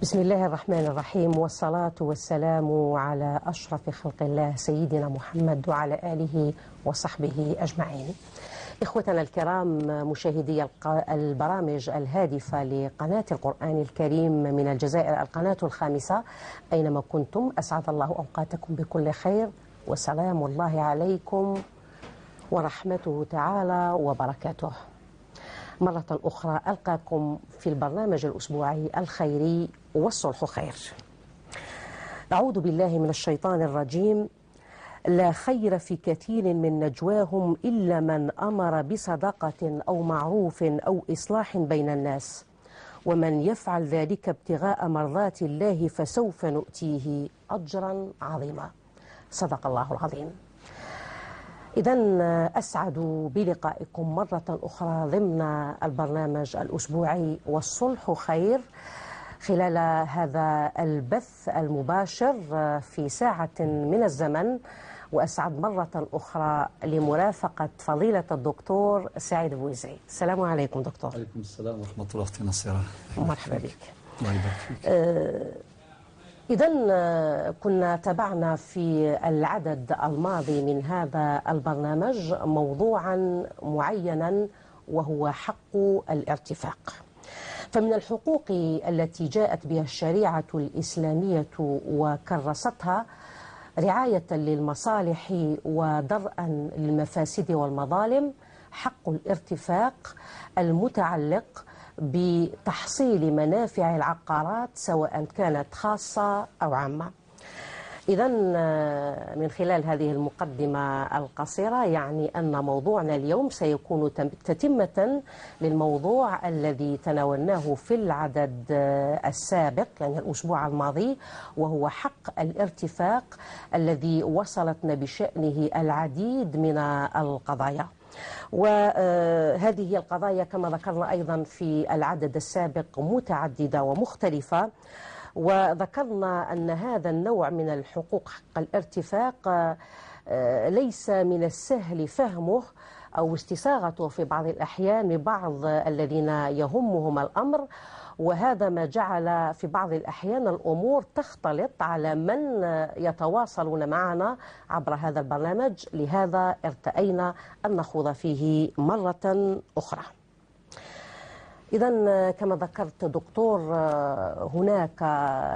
بسم الله الرحمن الرحيم، والصلاة والسلام على أشرف خلق الله سيدنا محمد وعلى آله وصحبه أجمعين. إخوتنا الكرام، مشاهدي البرامج الهادفة لقناة القرآن الكريم من الجزائر، القناة الخامسة، أينما كنتم أسعد الله أوقاتكم بكل خير، وسلام الله عليكم ورحمته تعالى وبركاته. مرة أخرى ألقاكم في البرنامج الأسبوعي الخيري والصلح خير. أعوذ بالله من الشيطان الرجيم. لا خير في كثير من نجواهم إلا من أمر بصدقة أو معروف أو إصلاح بين الناس، ومن يفعل ذلك ابتغاء مرضات الله فسوف نؤتيه أجرا عظيما. صدق الله العظيم. إذن أسعد بلقائكم مرة أخرى ضمن البرنامج الأسبوعي والصلح خير، خلال هذا البث المباشر في ساعة من الزمن. وأسعد مرة أخرى لمرافقة فضيلة الدكتور سعيد بوزعي. السلام عليكم دكتور. عليكم السلام ورحمة الله أختي نصيرة. مرحبا بك. الله يبارك فيك. إذن كنا تابعنا في العدد الماضي من هذا البرنامج موضوعا معينا، وهو حق الارتفاق. فمن الحقوق التي جاءت بها الشريعة الإسلامية وكرستها رعاية للمصالح ودرءا للمفاسد والمظالم حق الارتفاق المتعلق بتحصيل منافع العقارات، سواء كانت خاصة أو عامة. إذن من خلال هذه المقدمة القصيرة، يعني أن موضوعنا اليوم سيكون تتمة للموضوع الذي تناولناه في العدد السابق، يعني الأسبوع الماضي، وهو حق الارتفاق الذي وصلتنا بشأنه العديد من القضايا. وهذه هي القضايا كما ذكرنا أيضا في العدد السابق متعددة ومختلفة، وذكرنا أن هذا النوع من الحقوق حق الارتفاق ليس من السهل فهمه أو استساغته في بعض الأحيان لبعض الذين يهمهم الأمر، وهذا ما جعل في بعض الأحيان الأمور تختلط على من يتواصلون معنا عبر هذا البرنامج. لهذا ارتأينا أن نخوض فيه مرة أخرى. إذن كما ذكرت دكتور، هناك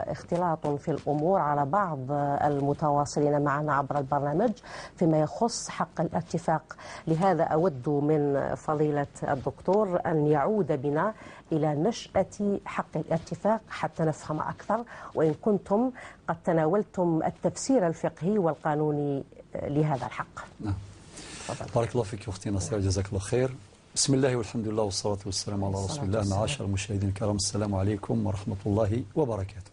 اختلاط في الأمور على بعض المتواصلين معنا عبر البرنامج فيما يخص حق الارتفاق. لهذا أود من فضيلة الدكتور أن يعود بنا إلى نشأة حق الارتفاق حتى نفهم أكثر، وإن كنتم قد تناولتم التفسير الفقهي والقانوني لهذا الحق. نعم. بارك الله فيك أختي نصير، جزاك الله خير. بسم الله والحمد لله والصلاة والسلام على رسول الله. معاشر المشاهدين الكرام، السلام عليكم ورحمة الله وبركاته.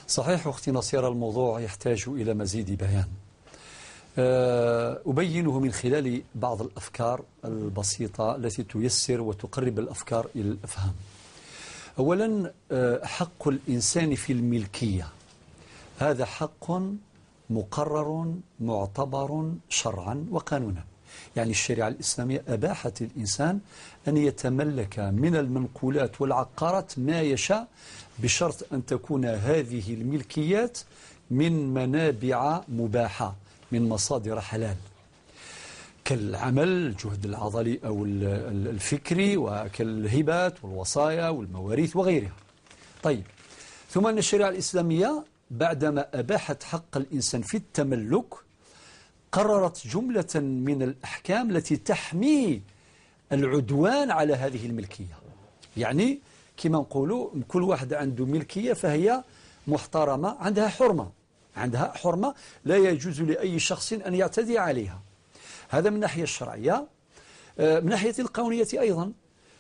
صحيح أختي نصيرة، الموضوع يحتاج إلى مزيد بيان. أبينه من خلال بعض الأفكار البسيطة التي تيسر وتقرب الأفكار إلى الأفهام. أولا، حق الإنسان في الملكية، هذا حق مقرر معتبر شرعا وقانونا. يعني الشريعة الإسلامية أباحت للإنسان أن يتملك من المنقولات والعقارات ما يشاء، بشرط أن تكون هذه الملكيات من منابع مباحة، من مصادر حلال، كالعمل، الجهد العضلي أو الفكري، وكالهبات والوصايا والمواريث وغيرها. طيب، ثم أن الشريعة الإسلامية بعدما أباحت حق الإنسان في التملك قررت جملة من الأحكام التي تحمي العدوان على هذه الملكية. يعني كما نقولوا كل واحد عنده ملكية فهي محترمة، عندها حرمة لا يجوز لأي شخص أن يعتدي عليها. هذا من الناحية الشرعية. من ناحية القانونية أيضا،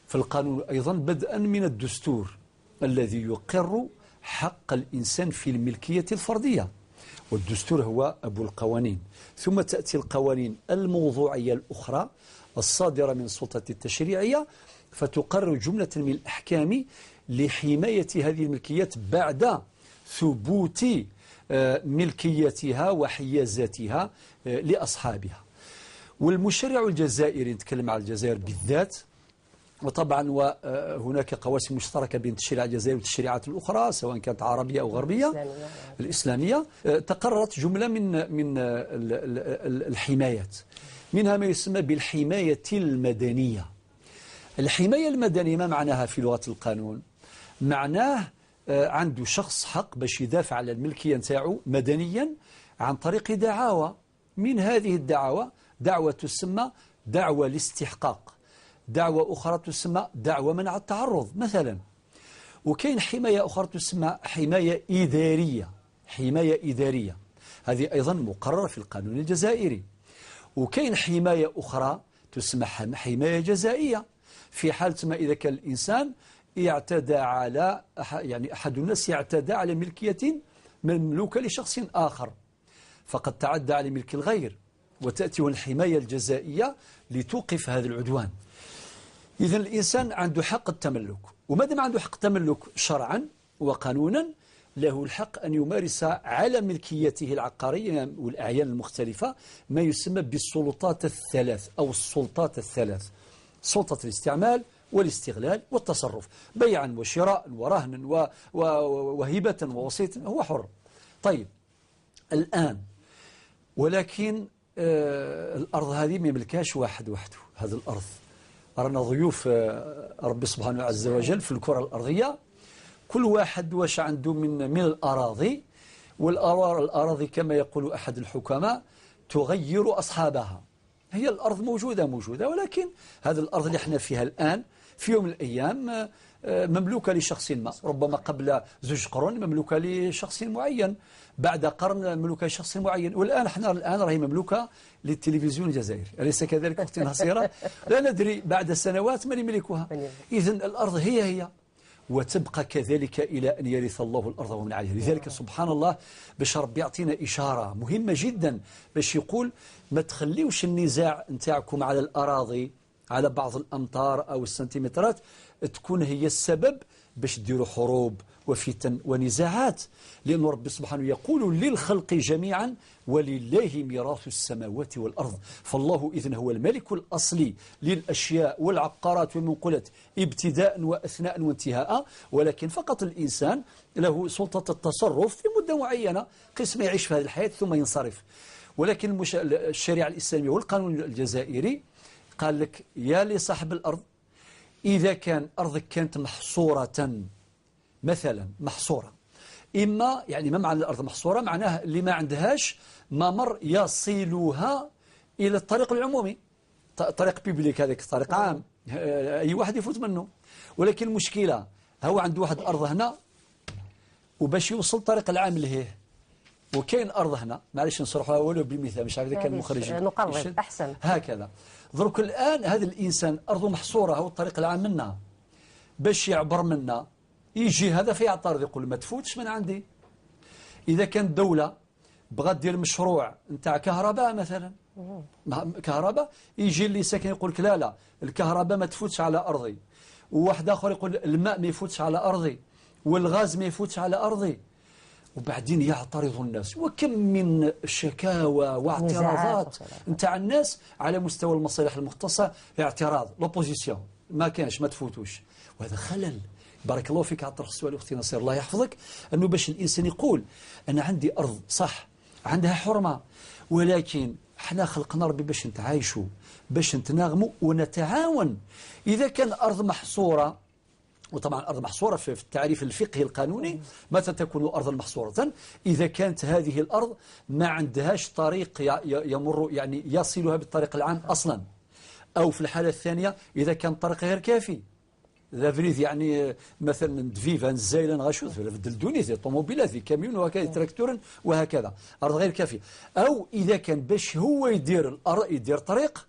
فالقانون أيضا بدءا من الدستور الذي يقر حق الإنسان في الملكية الفردية، والدستور هو أبو القوانين. ثم تأتي القوانين الموضوعية الأخرى الصادرة من السلطة التشريعية، فتقرر جملة من الأحكام لحماية هذه الملكيات بعد ثبوت ملكيتها وحيازاتها لأصحابها. والمشرع الجزائري، نتكلم على الجزائر بالذات، وطبعا وهناك قواسم مشتركة بين التشريع الجزائري والتشريعات الأخرى سواء كانت عربية أو غربية الإسلامية. تقررت جملة من الحمايات، منها ما يسمى بالحماية المدنية. الحماية المدنية ما معناها في لغة القانون؟ معناه عنده شخص حق باش يدافع على الملكية نتاعو مدنيا عن طريق دعاوى. من هذه الدعاوى دعوة تسمى دعوة الاستحقاق، دعوة أخرى تسمى دعوة منع التعرض مثلا، وكاين حماية أخرى تسمى حماية إدارية. حماية إدارية هذه أيضا مقررة في القانون الجزائري. وكاين حماية أخرى تسمى حماية جزائية، في حالة ما إذا كان الإنسان يعتدى على يعني أحد الناس يعتدى على ملكية مملوكة لشخص آخر، فقد تعدى على ملك الغير، وتأتي الحماية الجزائية لتوقف هذا العدوان. إذا الإنسان عنده حق التملك، وما دام عنده حق التملك شرعا وقانونا له الحق أن يمارس على ملكيته العقارية والأعيان المختلفة ما يسمى بالسلطات الثلاث أو السلطات الثلاث: سلطة الاستعمال والاستغلال والتصرف، بيعا وشراء ورهنا وهبة ووسيط، هو حر. طيب الآن ولكن الأرض هذه ما يملكهاش واحد وحده. هذه الأرض رانا ضيوف ربي سبحانه عز وجل في الكرة الأرضية، كل واحد واش عنده من الأراضي، والأراضي كما يقول أحد الحكماء تغير أصحابها. هي الأرض موجودة ولكن هذه الأرض اللي احنا فيها الآن في يوم من الأيام مملوكة لشخص ما، ربما قبل 2 قرون مملوكة لشخص معين، بعد قرن مملوكة لشخص معين، والآن احنا راهي مملوكة للتلفزيون الجزائري، أليس كذلك أختي نصيرة؟ لا ندري بعد سنوات من يملكها. إذن الأرض هي وتبقى كذلك إلى أن يرث الله الأرض ومن عليها. لذلك سبحان الله باش ربي يعطينا إشارة مهمة جدا باش يقول ما تخليوش النزاع نتاعكم على الأراضي على بعض الأمتار أو السنتيمترات تكون هي السبب باش ديروا حروب وفتن ونزاعات، لأن رب سبحانه يقول للخلق جميعا ولله ميراث السماوات والأرض. فالله إذن هو الملك الأصلي للأشياء والعقارات والمنقولات ابتداء وأثناء وانتهاء، ولكن فقط الإنسان له سلطة التصرف في مدة معينة، قسم يعيش في هذه الحياة ثم ينصرف. ولكن الشريعة الإسلامية والقانون الجزائري قال لك يا لصاحب الأرض إذا كان أرضك كانت محصورة مثلا، محصورة، إما يعني ما معنى الأرض محصورة؟ معناها اللي ما عندهاش ممر يصلها إلى الطريق العمومي، طريق بيبليك، هذاك طريق عام أي واحد يفوت منه. ولكن المشكلة هو عنده واحد أرض هنا وباش يوصل طريق العام لهيه، وكاين أرض هنا، معليش نصرحها ولو بمثال مش عارف إذا كان المخرج نقرب أحسن هكذا. ضرك الآن هذا الإنسان أرضه محصورة، هو الطريق العام منا، باش يعبر منا يجي هذا فيعترض يقول ما تفوتش من عندي. إذا كانت دولة بغات دير مشروع نتاع كهرباء مثلا، كهرباء، يجي اللي ساكن يقول لك لا الكهرباء ما تفوتش على أرضي، وواحد آخر يقول الماء ما يفوتش على أرضي، والغاز ما يفوتش على أرضي، وبعدين يعترض الناس. وكم من شكاوى واعتراضات نتاع الناس على مستوى المصالح المختصة، اعتراض لوبوزيسيون ما كانش ما تفوتوش، وهذا خلل. بارك الله فيك على طرح السؤال أختي نصير، الله يحفظك. أنه باش الإنسان يقول أنا عندي أرض صح عندها حرمة، ولكن احنا خلقنا ربي باش نتعايشوا، باش نتناغموا ونتعاون. إذا كان أرض محصورة، وطبعا أرض محصورة في التعريف الفقهي القانوني متى تكون أرضا محصورة؟ إذا كانت هذه الأرض ما عندهاش طريق يمر يعني يصلها بالطريق العام أصلا، أو في الحالة الثانية إذا كان الطريق غير كافي، ذا فريد يعني مثلا دفيفا نزايلا غاشوت في الدوني زي طوموبيلات في كاميون وهكذا تراكتور وهكذا، أرض غير كافية. أو إذا كان باش هو يدير طريق،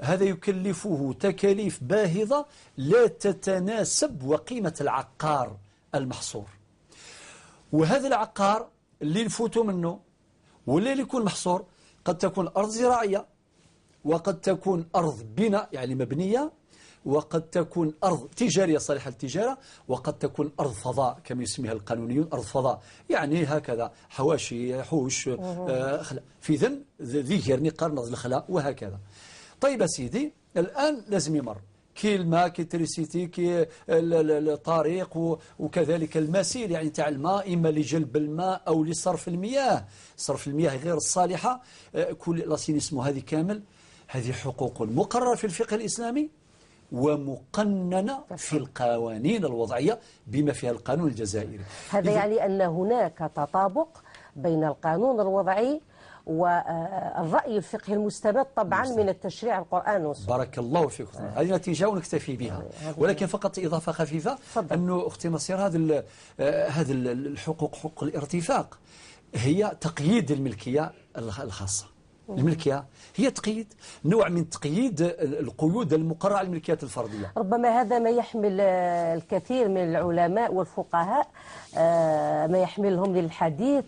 هذا يكلفه تكاليف باهظة لا تتناسب وقيمة العقار المحصور. وهذا العقار اللي نفوتوا منه ولا اللي يكون محصور قد تكون أرض زراعية، وقد تكون أرض بناء يعني مبنية، وقد تكون أرض تجارية صالحة للتجارة، وقد تكون أرض فضاء كما يسميها القانونيون، أرض فضاء يعني هكذا حواشي حوش في ذي غير نقار نض الخلاء وهكذا. طيب سيدي الآن لازم يمر كي الماء كي التريسيتي كي الطريق وكذلك المسيل يعني تاع الماء إما لجلب الماء أو لصرف المياه، صرف المياه غير الصالحة، كل لاسينيسمو هذه كامل، هذه حقوق مقررة في الفقه الإسلامي ومقننة في القوانين الوضعية بما فيها القانون الجزائري. هذا يعني أن هناك تطابق بين القانون الوضعي والرأي الفقهي المستمد طبعا من التشريع القرآن والسنة. بارك الله فيك. هذه نتيجة ونكتفي بها، ولكن فقط إضافة خفيفة أنه أختي نصير هذه الحقوق، حقوق الارتفاق هي تقييد الملكية الخاصة. الملكية هي تقييد، نوع من تقييد القيود المقررة على الملكيات الفردية. ربما هذا ما يحمل الكثير من العلماء والفقهاء، ما يحملهم للحديث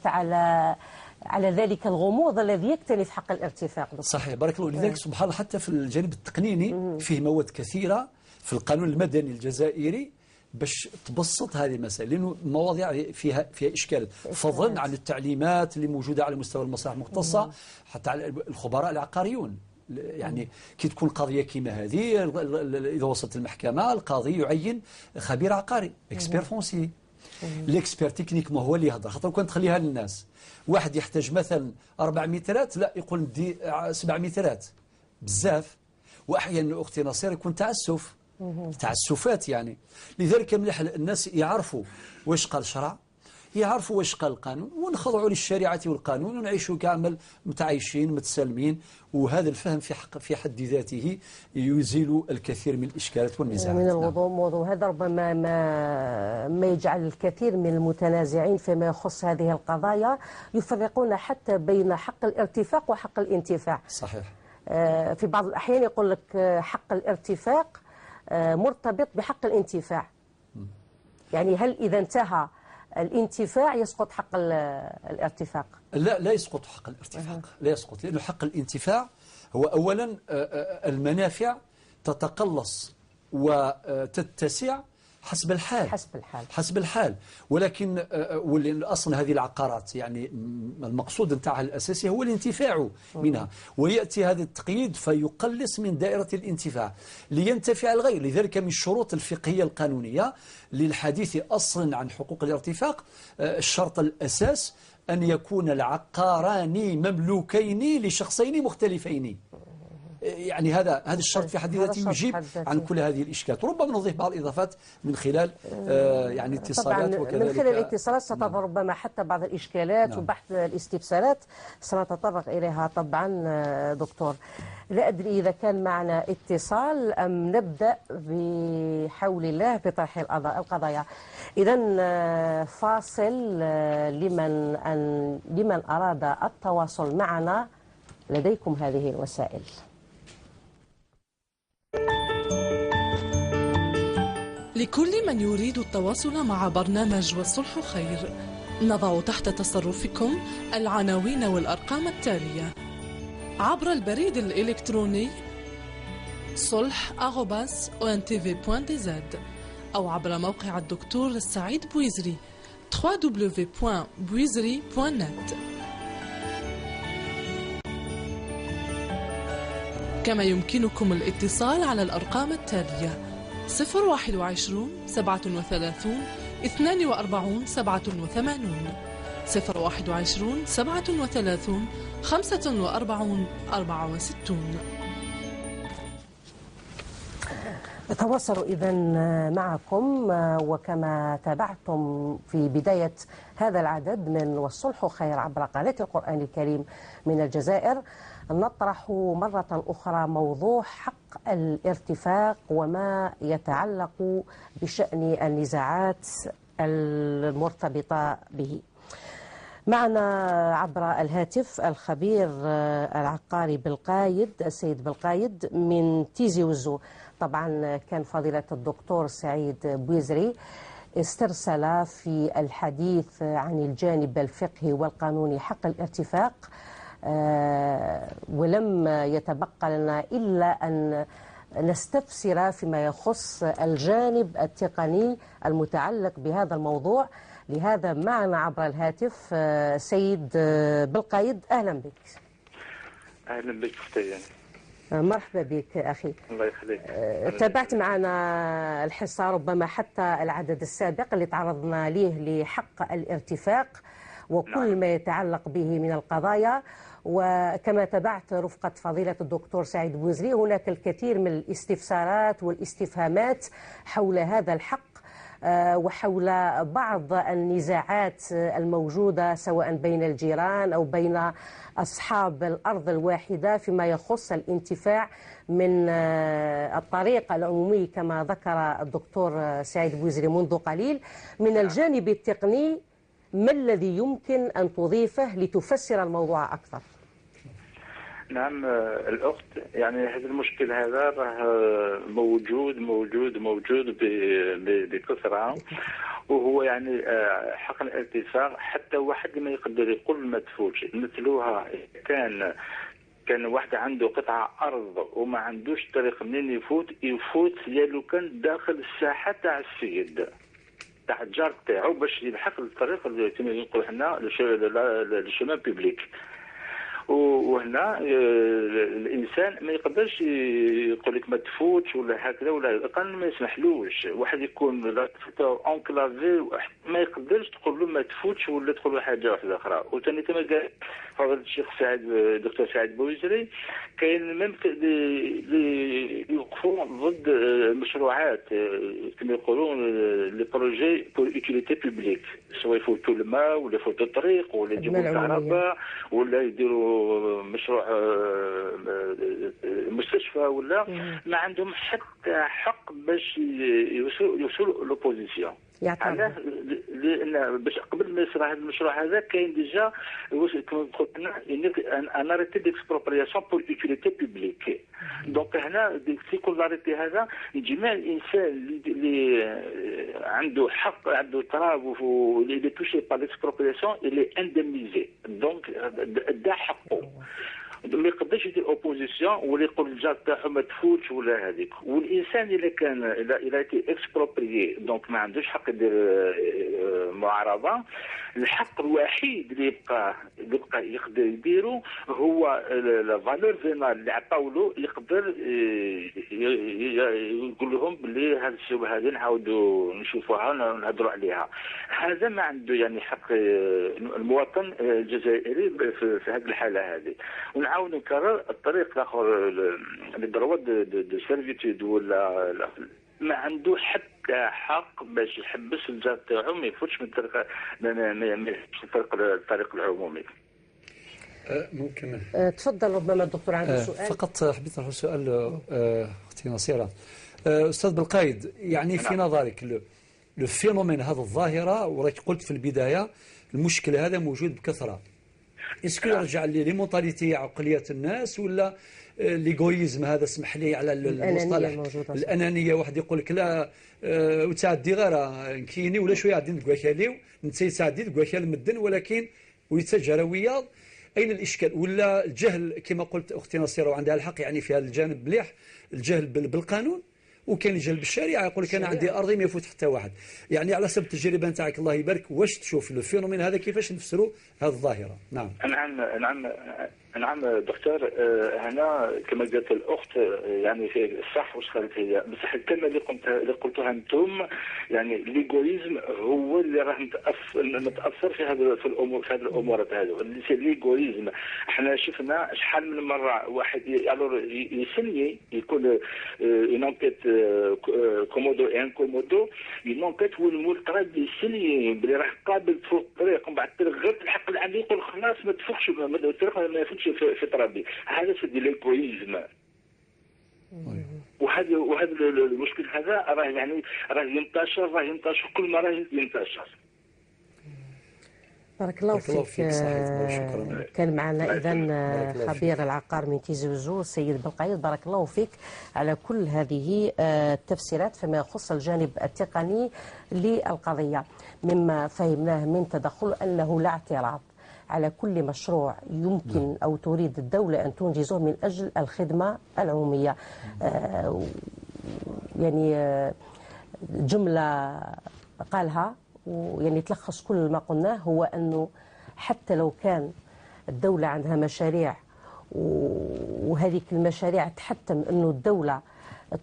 على ذلك الغموض الذي يكتنف حق الارتفاق. صحيح، بارك الله. لذلك سبحان الله حتى في الجانب التقنيني فيه مواد كثيرة في القانون المدني الجزائري باش تبسط هذه المسائل، لأنه مواضيع فيها إشكال، فضلا عن التعليمات اللي موجودة على مستوى المصالح المختصة، حتى على الخبراء العقاريون. يعني كي تكون قضية كيما هذه، إذا وصلت المحكمة القاضي يعين خبير عقاري، اكسبير فونسي. الاكسبير تكنيك ما هو اللي يهضر، خاطر كون تخليها للناس، واحد يحتاج مثلا 4 مترات لا يقول ندي 7 مترات بزاف، واحيانا اختي نصير يكون تعسفات يعني. لذلك مليح الناس يعرفوا واش قال الشرع، يعرفوا واش قال القانون، ونخضعوا للشريعة والقانون ونعيشوا كامل متعايشين متسالمين. وهذا الفهم في حد ذاته يزيل الكثير من الإشكالات والنزاعات. من الموضوع هذا ربما ما يجعل الكثير من المتنازعين فيما يخص هذه القضايا يفرقون حتى بين حق الارتفاق وحق الانتفاع. صحيح. في بعض الأحيان يقول لك حق الارتفاق مرتبط بحق الانتفاع، يعني هل إذا انتهى الانتفاع يسقط حق الارتفاق؟ لا يسقط حق الارتفاق، لا يسقط، لأنه حق الانتفاع هو أولا المنافع تتقلص وتتسع حسب الحال. ولكن أصلا هذه العقارات يعني المقصود نتاعها الأساسي هو الانتفاع منها، ويأتي هذا التقييد فيقلص من دائرة الانتفاع لينتفع الغير. لذلك من الشروط الفقهية القانونية للحديث أصلا عن حقوق الارتفاق الشرط الأساس أن يكون العقاران مملوكين لشخصين مختلفين. يعني هذا الشرط في حد ذاته يجيب عن كل هذه الإشكالات. ربما نضيف بعض الإضافات من خلال يعني اتصالات وكذلك من خلال الاتصالات ستظهر ربما حتى بعض الإشكالات وبحث الاستفسارات سنتطرق إليها طبعا. دكتور، لا أدري إذا كان معنا اتصال أم نبدأ بحول الله بطرح القضايا. إذن فاصل لمن أراد التواصل معنا لديكم هذه الوسائل. لكل من يريد التواصل مع برنامج والصلح خير نضع تحت تصرفكم العناوين والأرقام التالية: عبر البريد الإلكتروني صلح@ontv.dz، أو عبر موقع الدكتور السعيد بويزري www.buizri.net. كما يمكنكم الاتصال على الأرقام التالية: 021 37 42 87 021 37 45 64. نتواصل إذن معكم، وكما تابعتم في بداية هذا العدد من والصلح خير عبر قناة القرآن الكريم من الجزائر، نطرح مرة أخرى موضوع حق الارتفاق وما يتعلق بشأن النزاعات المرتبطة به. معنا عبر الهاتف الخبير العقاري بالقايد، السيد بالقايد من تيزي وزو. طبعا كان فضيلة الدكتور سعيد بويزري استرسل في الحديث عن الجانب الفقهي والقانوني حق الارتفاق، ولم يتبقى لنا إلا أن نستفسر فيما يخص الجانب التقني المتعلق بهذا الموضوع. لهذا معنا عبر الهاتف سيد بالقايد، أهلا بك. أهلا بك أختي. مرحبا بك أخي. الله يخليك. تابعت معنا الحصة ربما حتى العدد السابق اللي تعرضنا ليه لحق الارتفاق وكل ما يتعلق به من القضايا، وكما تابعت رفقة فضيلة الدكتور سعيد بوزري هناك الكثير من الاستفسارات والاستفهامات حول هذا الحق وحول بعض النزاعات الموجودة سواء بين الجيران أو بين أصحاب الأرض الواحدة فيما يخص الانتفاع من الطريق العمومي كما ذكر الدكتور سعيد بوزري منذ قليل. من الجانب التقني ما الذي يمكن أن تضيفه لتفسر الموضوع أكثر؟ نعم الأخت، يعني هذا المشكل هذا راه موجود بكثرة، وهو يعني حق الارتفاع حتى واحد ما يقدر يقول ما تفوتش. مثلوها كان واحد عنده قطعة أرض وما عندوش طريق منين يفوت يا لو كان داخل الساحة تاع السيد تاع الجار تاعو باش يلحق الطريق اللي نقولوا حنا الشمال بيبليك. وهنا الانسان ما يقدرش يقول لك ما تفوتش ولا هكذا، ولا القانون ما يسمحلوش. واحد يكون انكلافي ما يقدرش تقول له ما تفوتش ولا تقول له حاجه واحده اخرى. وثاني كما قال فضيله الشيخ دكتور سعيد بوزري، كاين ميم اللي يوقفوا ضد مشروعات كما يقولون لي بروجي بور يوتيليتي بوبليك، سواء يفوتوا الماء ولا يفوتوا الطريق ولا يجيبوا الكهرباء ولا يديروا مشروع مستشفى، ولا ما عندهم حتى حق باش يوصلوا لوبوزيسيون. علاه؟ لان باش قبل ما يصرى هذا المشروع هذا كاين ديجا كما قلنا ان اريتي ديكسبروبرياسيون بور يوتيليتي بوبليك. دونك هنا السيكولاريتي هذا جميع الانسان اللي عنده حق، عنده تراب واللي توشي بار ليكسبروبرياسيون اللي اندمنيزي، دونك دا حقه. ما يقدرش يدير اوبوزيسيون ولا يقول الجار تاعو ما تفوتش ولا هذيك. والانسان اذا كان الى ايتي اكسبروبريي دونك ما عندوش حق يدير معارضه. الحق الوحيد اللي يبقى يقدر يديرو هو لا فالور فينال اللي عطاو له، يقدر يقول لهم باللي هذه الشبهه هذه نعاودوا نشوفوها ونهضروا عليها. هذا ما عنده يعني حق المواطن الجزائري في هذه الحاله هذه. ونعاود نكرر الطريق الاخر للدروات دو سيرفيتود ولا ما عنده حتى حق باش يحبس الجار تاعو ما يفوتش من الطريق العمومي. ممكن تفضل. ربما الدكتور عنده سؤال. فقط حبيت نطرح سؤال اختي نصيرة. استاذ بالقايد، يعني في نظرك الفينومين هذا الظاهرة، وراك قلت في البداية المشكل هذا موجود بكثرة، اسكو يرجع لي مونتاليتي عقليات الناس ولا ليغويزم هذا؟ اسمح لي على المصطلح الانانيه. واحد يقول لك لا وتعدي غير كيني ولا شويه عادي نكواكاليو نتي تعدي نكواكال مدن، ولكن ويتجرويه. اين الاشكال؟ ولا الجهل كما قلت اختي نصيره وعندها الحق، يعني في هذا الجانب مليح الجهل بالقانون، وكان الجهل بالشريعه. يقول لك انا عندي ارضي ما يفوت حتى واحد. يعني على حسب التجربه نتاعك الله يبارك، واش تشوف الفينومين هذا كيفاش نفسروا هذه الظاهره؟ نعم نعم دكتور. هنا كما قالت الاخت يعني في الصح واش قالت هي، بصح الكلمه اللي قلتوها انتم يعني ليغويزم هو اللي راه متاثر في هذا في هذه الامور هذو. ليغويزم احنا شفنا شحال من مره واحد يسني يكون ينونكيت كومودو انكومودو ينونكيت والمول طراد يسني بلي راه قابل تفوت الطريق ومن بعد غير تلحق العام يقول خلاص ما تفوتش الطريق ما يفوتش في طرابي. هذا سيدي ليغويزم. وهذا المشكل هذا راه ينتشر كل ما راه ينتشر. بارك الله فيك. كان معنا إذن خبير العقار من تيزي وزو السيد بالقايد. بارك الله فيك على كل هذه التفسيرات فيما يخص الجانب التقني للقضية. مما فهمناه من تدخل أنه لا اعتراض على كل مشروع يمكن أو تريد الدولة أن تنجزه من أجل الخدمة العمومية. يعني جملة قالها ويعني تلخص كل ما قلناه، هو أنه حتى لو كان الدولة عندها مشاريع وهذيك المشاريع تحتم أنه الدولة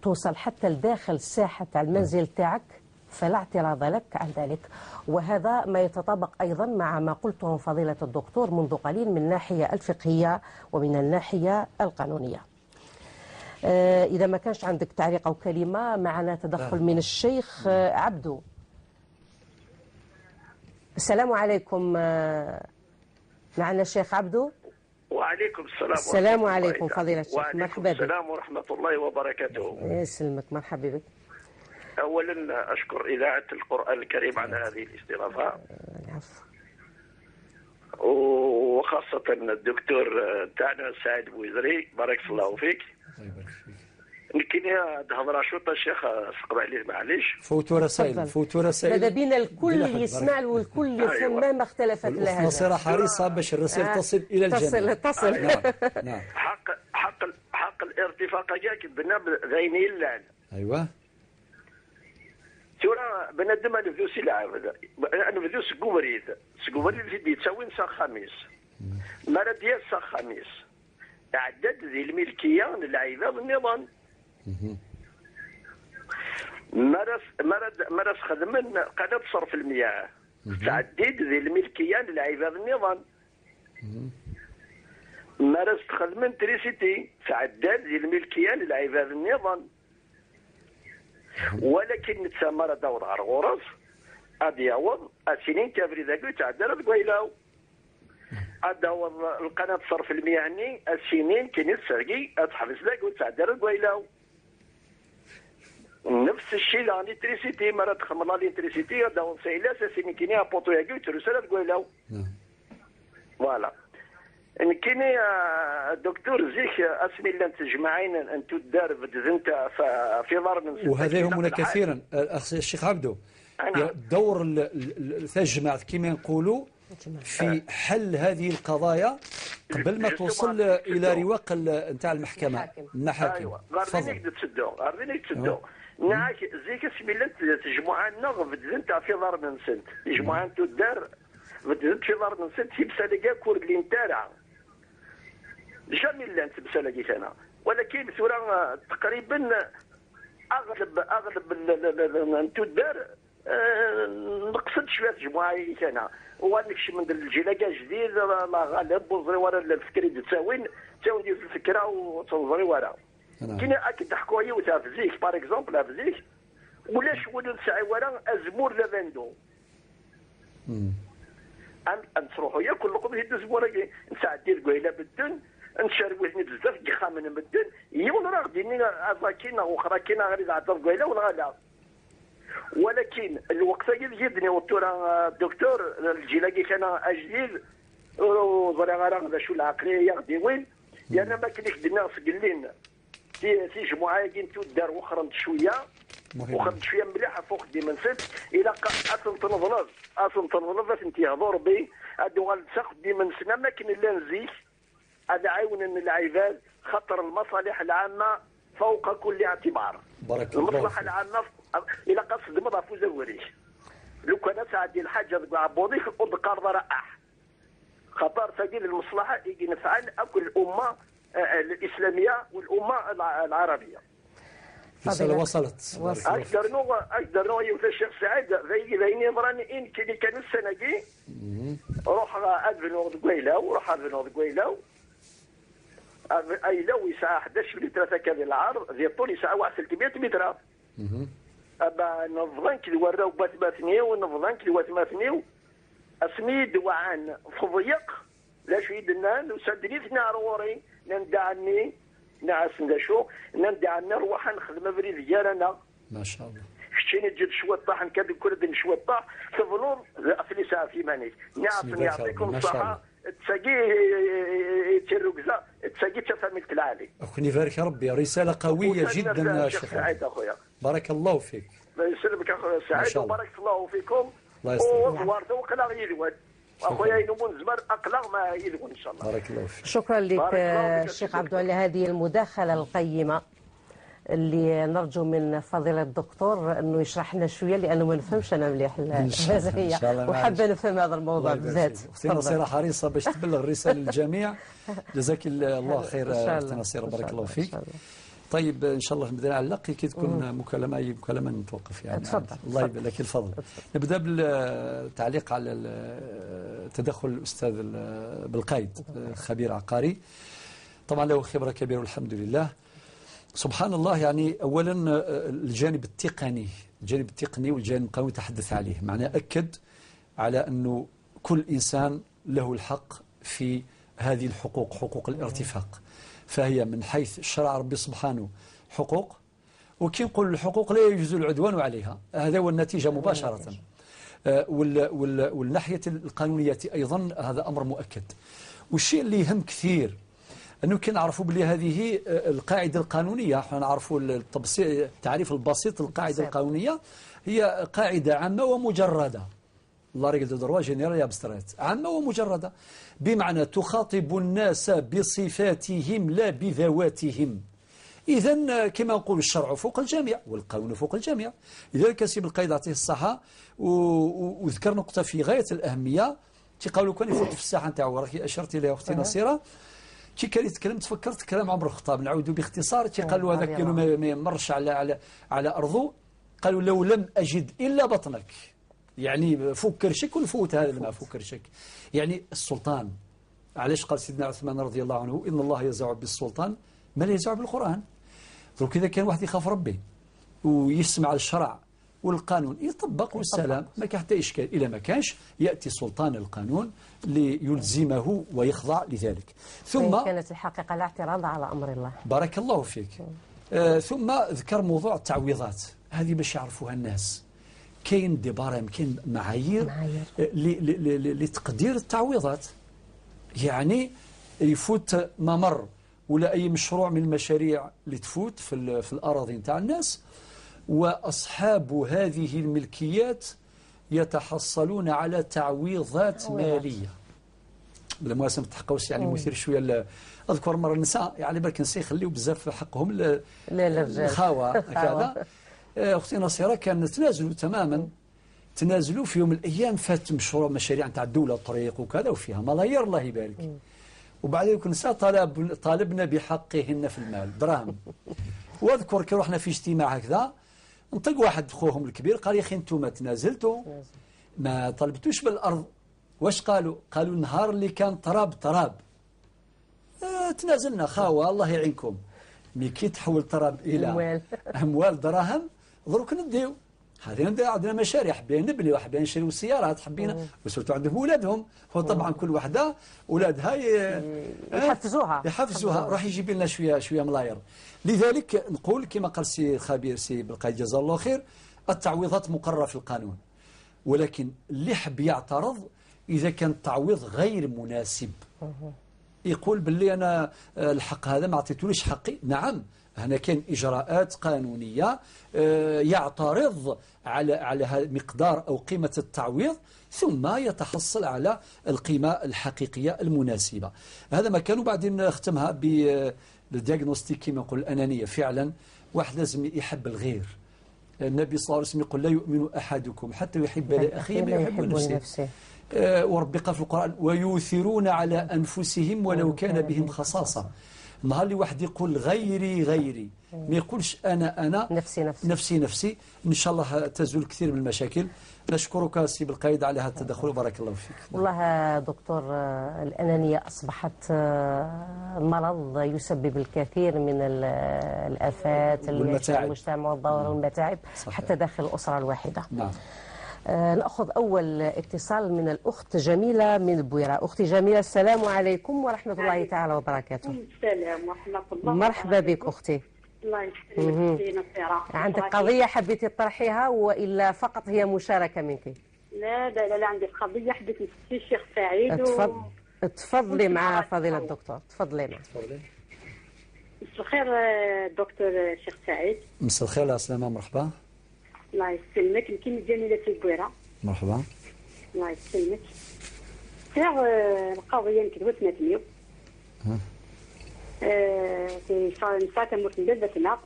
توصل حتى لداخل ساحة المنزل تاعك فلا اعتراض لك عن ذلك. وهذا ما يتطابق أيضا مع ما قلته فضيلة الدكتور منذ قليل من الناحية الفقهية ومن الناحية القانونية. إذا ما كانش عندك تعليق أو كلمة، معنا تدخل من الشيخ عبدو. السلام عليكم، معنا الشيخ عبدو. وعليكم السلام. السلام عليكم فضيلة الشيخ، مرحبا بك. السلام ورحمة الله وبركاته. يسلمك، مرحبا بك. أولا أشكر إذاعة القرآن الكريم على هذه الاستضافة، العفو، وخاصة الدكتور تاعنا سعيد بويزري، بارك الله فيك. يمكن هضره شوطه الشيخ سقط عليه معليش. فوتوا رسائل ماذا بينا الكل يسمع والكل يفهم مهما اختلفت لهذا. نصير حريصه باش الرسائل تصل الى الجميع. تصل. نعم. حق الارتفاق جاك بنا ذيني اللعن. ايوه. ترى بنادم انا فدوس يلعب، انا فدوس سكوبريد في تساوي نسا خميس. مرة ديال سا خميس. عدد ذي الملكيه للعباد النظام. مرس خدمن قناة صرف المياه تعديد ذي الملكية للعباد النظام. مرس خدمن تريسيتي تعدد ذي الملكية للعباد النظام. ولكن نتسامر دور على غرز أدي يعوض السنين كافري ذاك تعدل قويلاو أدور القناة صرف المياه ني السنين كنت سرقي أتحفظ ذاك وتعدل قويلاو. نفس الشيء لانيتريسيتي مرة تخمر لانيتريسيتي داون سيلا ساسيني كيني ابوطو ياكي ترسل تقولوا فوالا. ان كيني الدكتور زيك اسمي اللي تجمعين ان تدار بدزنت في دار من وهذا يهمنا كثيرا الشيخ عبدو. دور الجماعة كما نقولوا في حل هذه القضايا قبل ما توصل الى رواق نتاع المحاكم. ايوا غادي تسدو ناك زيك اسمي اللي تجمعنا غبد في دار من سنت تجمعنا تدار بدزنت في دار من سنت يبسالك كور اللي نتاع جميل انت بسالك انا. ولكن ثورة تقريبا اغلب التدار نقصد شويه جمعيه انا ونكشف من الجلاقه جديد ما غالب وزري ورا الفكري تساوين ندير في الفكره وتنظري ورا. كاين اكيد تحكوا هي وتافزيك باغ اكزومبل افزيك ولا شغل نسعي ورا ازمور لافندو ان تروحوا يا كل قبل يدوز ورا نساع دير قويله بالدن نشرويني بزاف كيخامن بالدن يون راه غديني ازاكينا واخرى كاينه غير تعطر قويله ولا لا. ولكن الوقت يدني وترى الدكتور الجلاقي كان اجديد وزرع غير شو العقليه غادي وين يعني ما كاينش دنا سقلين في جمعه كاين تدار وخرا شويه وخرج شويه مليحه فوق ديما نسيت الى اصلا تنظلظ باش انت يهضر بي ادو غنسق ديما نسنا ما كاين الا نزيك هذا عاون العباد خطر المصالح العامه فوق كل اعتبار. بارك الله المصلحه العامه الى قصد مضى فوز وريش لو كان تعدي الحاجه تقع بوضيك القرض رائح خطر سجل المصلحه يجي نفعل اكل الامه الاسلاميه والامه العربيه. رسالة وصلت. اقدر نو يوث الشيخ سعيد ذيني ضراني ان كي كان السنه دي روح ادفنو قويله وروح ادفنو قويله اي لو يساعه 11 متر كذا العرض ذي الطول يساعه 300 متر. ابا نفضان كي وراو باتماثني ونفضان كي واتماثني اسمي دوعان فضيق لا شي دنا وسدني في نار وري ندعني نعس ندشو ندعني نروح نخدم بريد ديالنا ما شاء الله. شتيني تجد شويه طاح نكذب كل دين شويه طاح تظنون في ساعه في مانيك نعم يعطيكم الصحه تساقي تركزه تساقي تفهمي العالي. اخوني يبارك ربي رساله قويه جدا يا شيخ سعيد اخويا. بارك الله فيك. الله يسلمك اخويا سعيد وبارك الله فيكم. الله يسلمك. وارد وقلا يلوان اخويا ينومون زمر اقلق ما يلوان ان شاء الله. بارك الله فيك. شكرا لك الشيخ عبدو على هذه المداخله القيمه. اللي نرجو من فضيلة الدكتور أنه يشرح لنا شوية، لأنه ما نفهمش أنا مليح المازرية وحابة نفهم هذا الموضوع بالذات. أختي نصيرة حريصة باش تبلغ الرسالة للجميع. جزاك الله خير أختي نصيرة، بارك الله فيك. طيب إن شاء الله نبدأ نعلق كي تكون مكالمة أي مكالمة نتوقف يعني. تفضل. الله يبارك لك الفضل. نبدأ بالتعليق على تدخل الأستاذ بالقايد، خبير عقاري طبعا له خبرة كبيرة والحمد لله. سبحان الله، يعني أولا الجانب التقني والجانب القانوني تحدث عليه، معناه أكد على أنه كل إنسان له الحق في هذه الحقوق، حقوق الارتفاق، فهي من حيث شرع ربي سبحانه حقوق، وكي نقول الحقوق لا يجوز العدوان عليها، هذا هو النتيجة مباشرة. والناحية القانونية أيضا هذا أمر مؤكد. والشيء اللي يهم كثير أنه كي نعرفوا بلي هذه القاعدة القانونية، احنا نعرفوا التعريف البسيط للقاعدة القانونية هي قاعدة عامة ومجردة. الله رجل دروا جنرال يابسترات، عامة ومجردة، بمعنى تخاطب الناس بصفاتهم لا بذواتهم. إذن كما نقول الشرع فوق الجميع والقانون فوق الجميع. لذلك سيب القايد عطيه الصحة وذكر نقطة في غاية الأهمية. تيقولوا كان يفوت في الساحة نتاعو، راكي أشرتي لها أختي نصيرة، كي كان يتكلم تفكرت كلام عمر الخطاب، نعود باختصار. قالوا هذاك كانوا ما يمرش على أرضه، قالوا لو لم أجد إلا بطنك، يعني فوق كرشك ونفوت هذا الماء فوق كرشك. يعني السلطان، علاش قال سيدنا عثمان رضي الله عنه إن الله يزع بالسلطان ما لا يزع بالقرآن. دروك إذا كان واحد يخاف ربي ويسمع الشرع والقانون يطبق والسلام، ما كان حتى إشكال. إلا ما كانش يأتي سلطان القانون ليلزمه ويخضع لذلك. ثم كانت الحقيقة الاعتراض على أمر الله. بارك الله فيك. ثم ذكر موضوع التعويضات، هذه باش يعرفوها الناس. كاين دبارة، كاين معايير لتقدير التعويضات. يعني يفوت ممر ولا أي مشروع من المشاريع اللي تفوت في الأراضي نتاع الناس، وأصحاب هذه الملكيات يتحصلون على تعويضات مالية. بلا مواسم تحقوش يعني مثير شوية. أذكر مرة النساء يعني برك نساء يخليوا بزاف حقهم للخاوة هكذا. أختي نصيرة كان تنازلوا تماما، تنازلوا في يوم من الأيام فات مشاريع نتاع الدولة الطريق وكذا وفيها ملايير الله يبارك. وبعدين النساء طالبنا بحقهن في المال دراهم. واذكر كي رحنا في اجتماع هكذا، انطق واحد خوهم الكبير قال يا اخي انتم تنازلتوا ما طلبتوش بالارض. واش قالوا؟ قالوا النهار اللي كان تراب تنازلنا خاوه الله يعينكم. مي كي تحول تراب الى اموال دراهم دروك نديو. هذه عندنا مشاريع حبينا نبني وحبينا نشريو سيارات حبينا، وسرتو عندهم اولادهم. هو طبعا كل وحده اولادها يحفزوها راح يجيب لنا شويه ملاير. لذلك نقول كما قال سي خبير سي بالقايد جزاه الله خير، التعويضات مقرره في القانون، ولكن اللي حب يعترض اذا كان التعويض غير مناسب يقول باللي انا الحق هذا ما عطيتوليش حقي. نعم، هنا كان إجراءات قانونية يعترض على مقدار أو قيمة التعويض، ثم يتحصل على القيمة الحقيقية المناسبة. هذا ما كان. وبعدين نختمها بالدياغنوستيك كما نقول الأنانية. فعلا واحد لازم يحب الغير. النبي صلى الله عليه وسلم يقول لا يؤمن أحدكم حتى يحب لأخيه ما يحب لنفسه. وربي قال في القرآن ويؤثرون على أنفسهم ولو كان بهم خصاصة. النهار اللي واحد يقول غيري ما يقولش أنا نفسي إن شاء الله تزول كثير من المشاكل. نشكرك سي بالقايد على هذا التدخل وبارك الله فيك. والله دكتور، الأنانية أصبحت مرض يسبب الكثير من الآفات المجتمع والضرر والمتاعب حتى داخل الأسرة الواحدة. نعم. نأخذ أول اتصال من الأخت جميلة من البويرة. أختي جميلة، السلام عليكم ورحمة الله تعالى وبركاته. السلام ورحمة الله. مرحبا بك أختي. الله يسلمك. عندك قضية حبيتي تطرحيها وإلا فقط هي مشاركة منك؟ لا عندي قضية حبيت نسقسي الشيخ سعيد. تفضلي مع فضيلة الدكتور، تفضلي معه. مساء الخير دكتور الشيخ سعيد. مساء الخير يا سلامة، مرحبا. الله يسلمك. الكلمة جميلة في البويرة. مرحبا. الله يسلمك. تاع القضية نكتبوا تناتميو. في نساء تموت من بلدتنا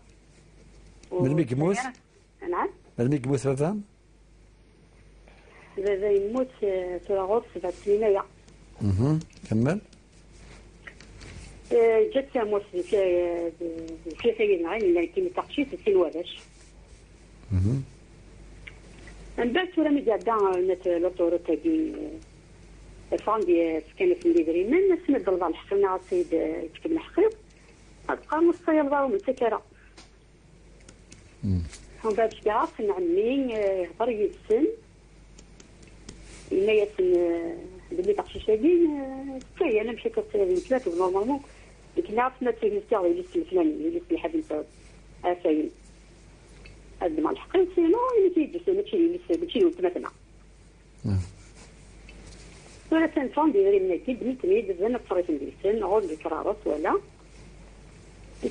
من ميكموت؟ نعم. من ميكموت بابا؟ بابا يموت في الغرس 7 سنين. كمل. جات تموت في سيدنا علي كيما تقشيت في الولاش. من بعد ورا مي قاعده نت لوطوروت تاعي فاندي كانت اللي بريمان سمد الله الحق لنا السيد يكتب الحقيق تبقى نص يلضاو من سكره. ومن بعد كاع كان عمي يهضر يسن إلا يسن بلي تقشيشاكين تاهي أنا مشيت للسيد ثلاثة نورمالمون لكن عرفنا تيجي يلس الفلاني يلس الحد نتاعو أسايل هاد مع الحقيقة سينو اللي كيجلس ماشي يلس مثلا. ولا تنفون ديالي من أكيد بنتني دزنا بطريقة نديسن عود بكرارس ولا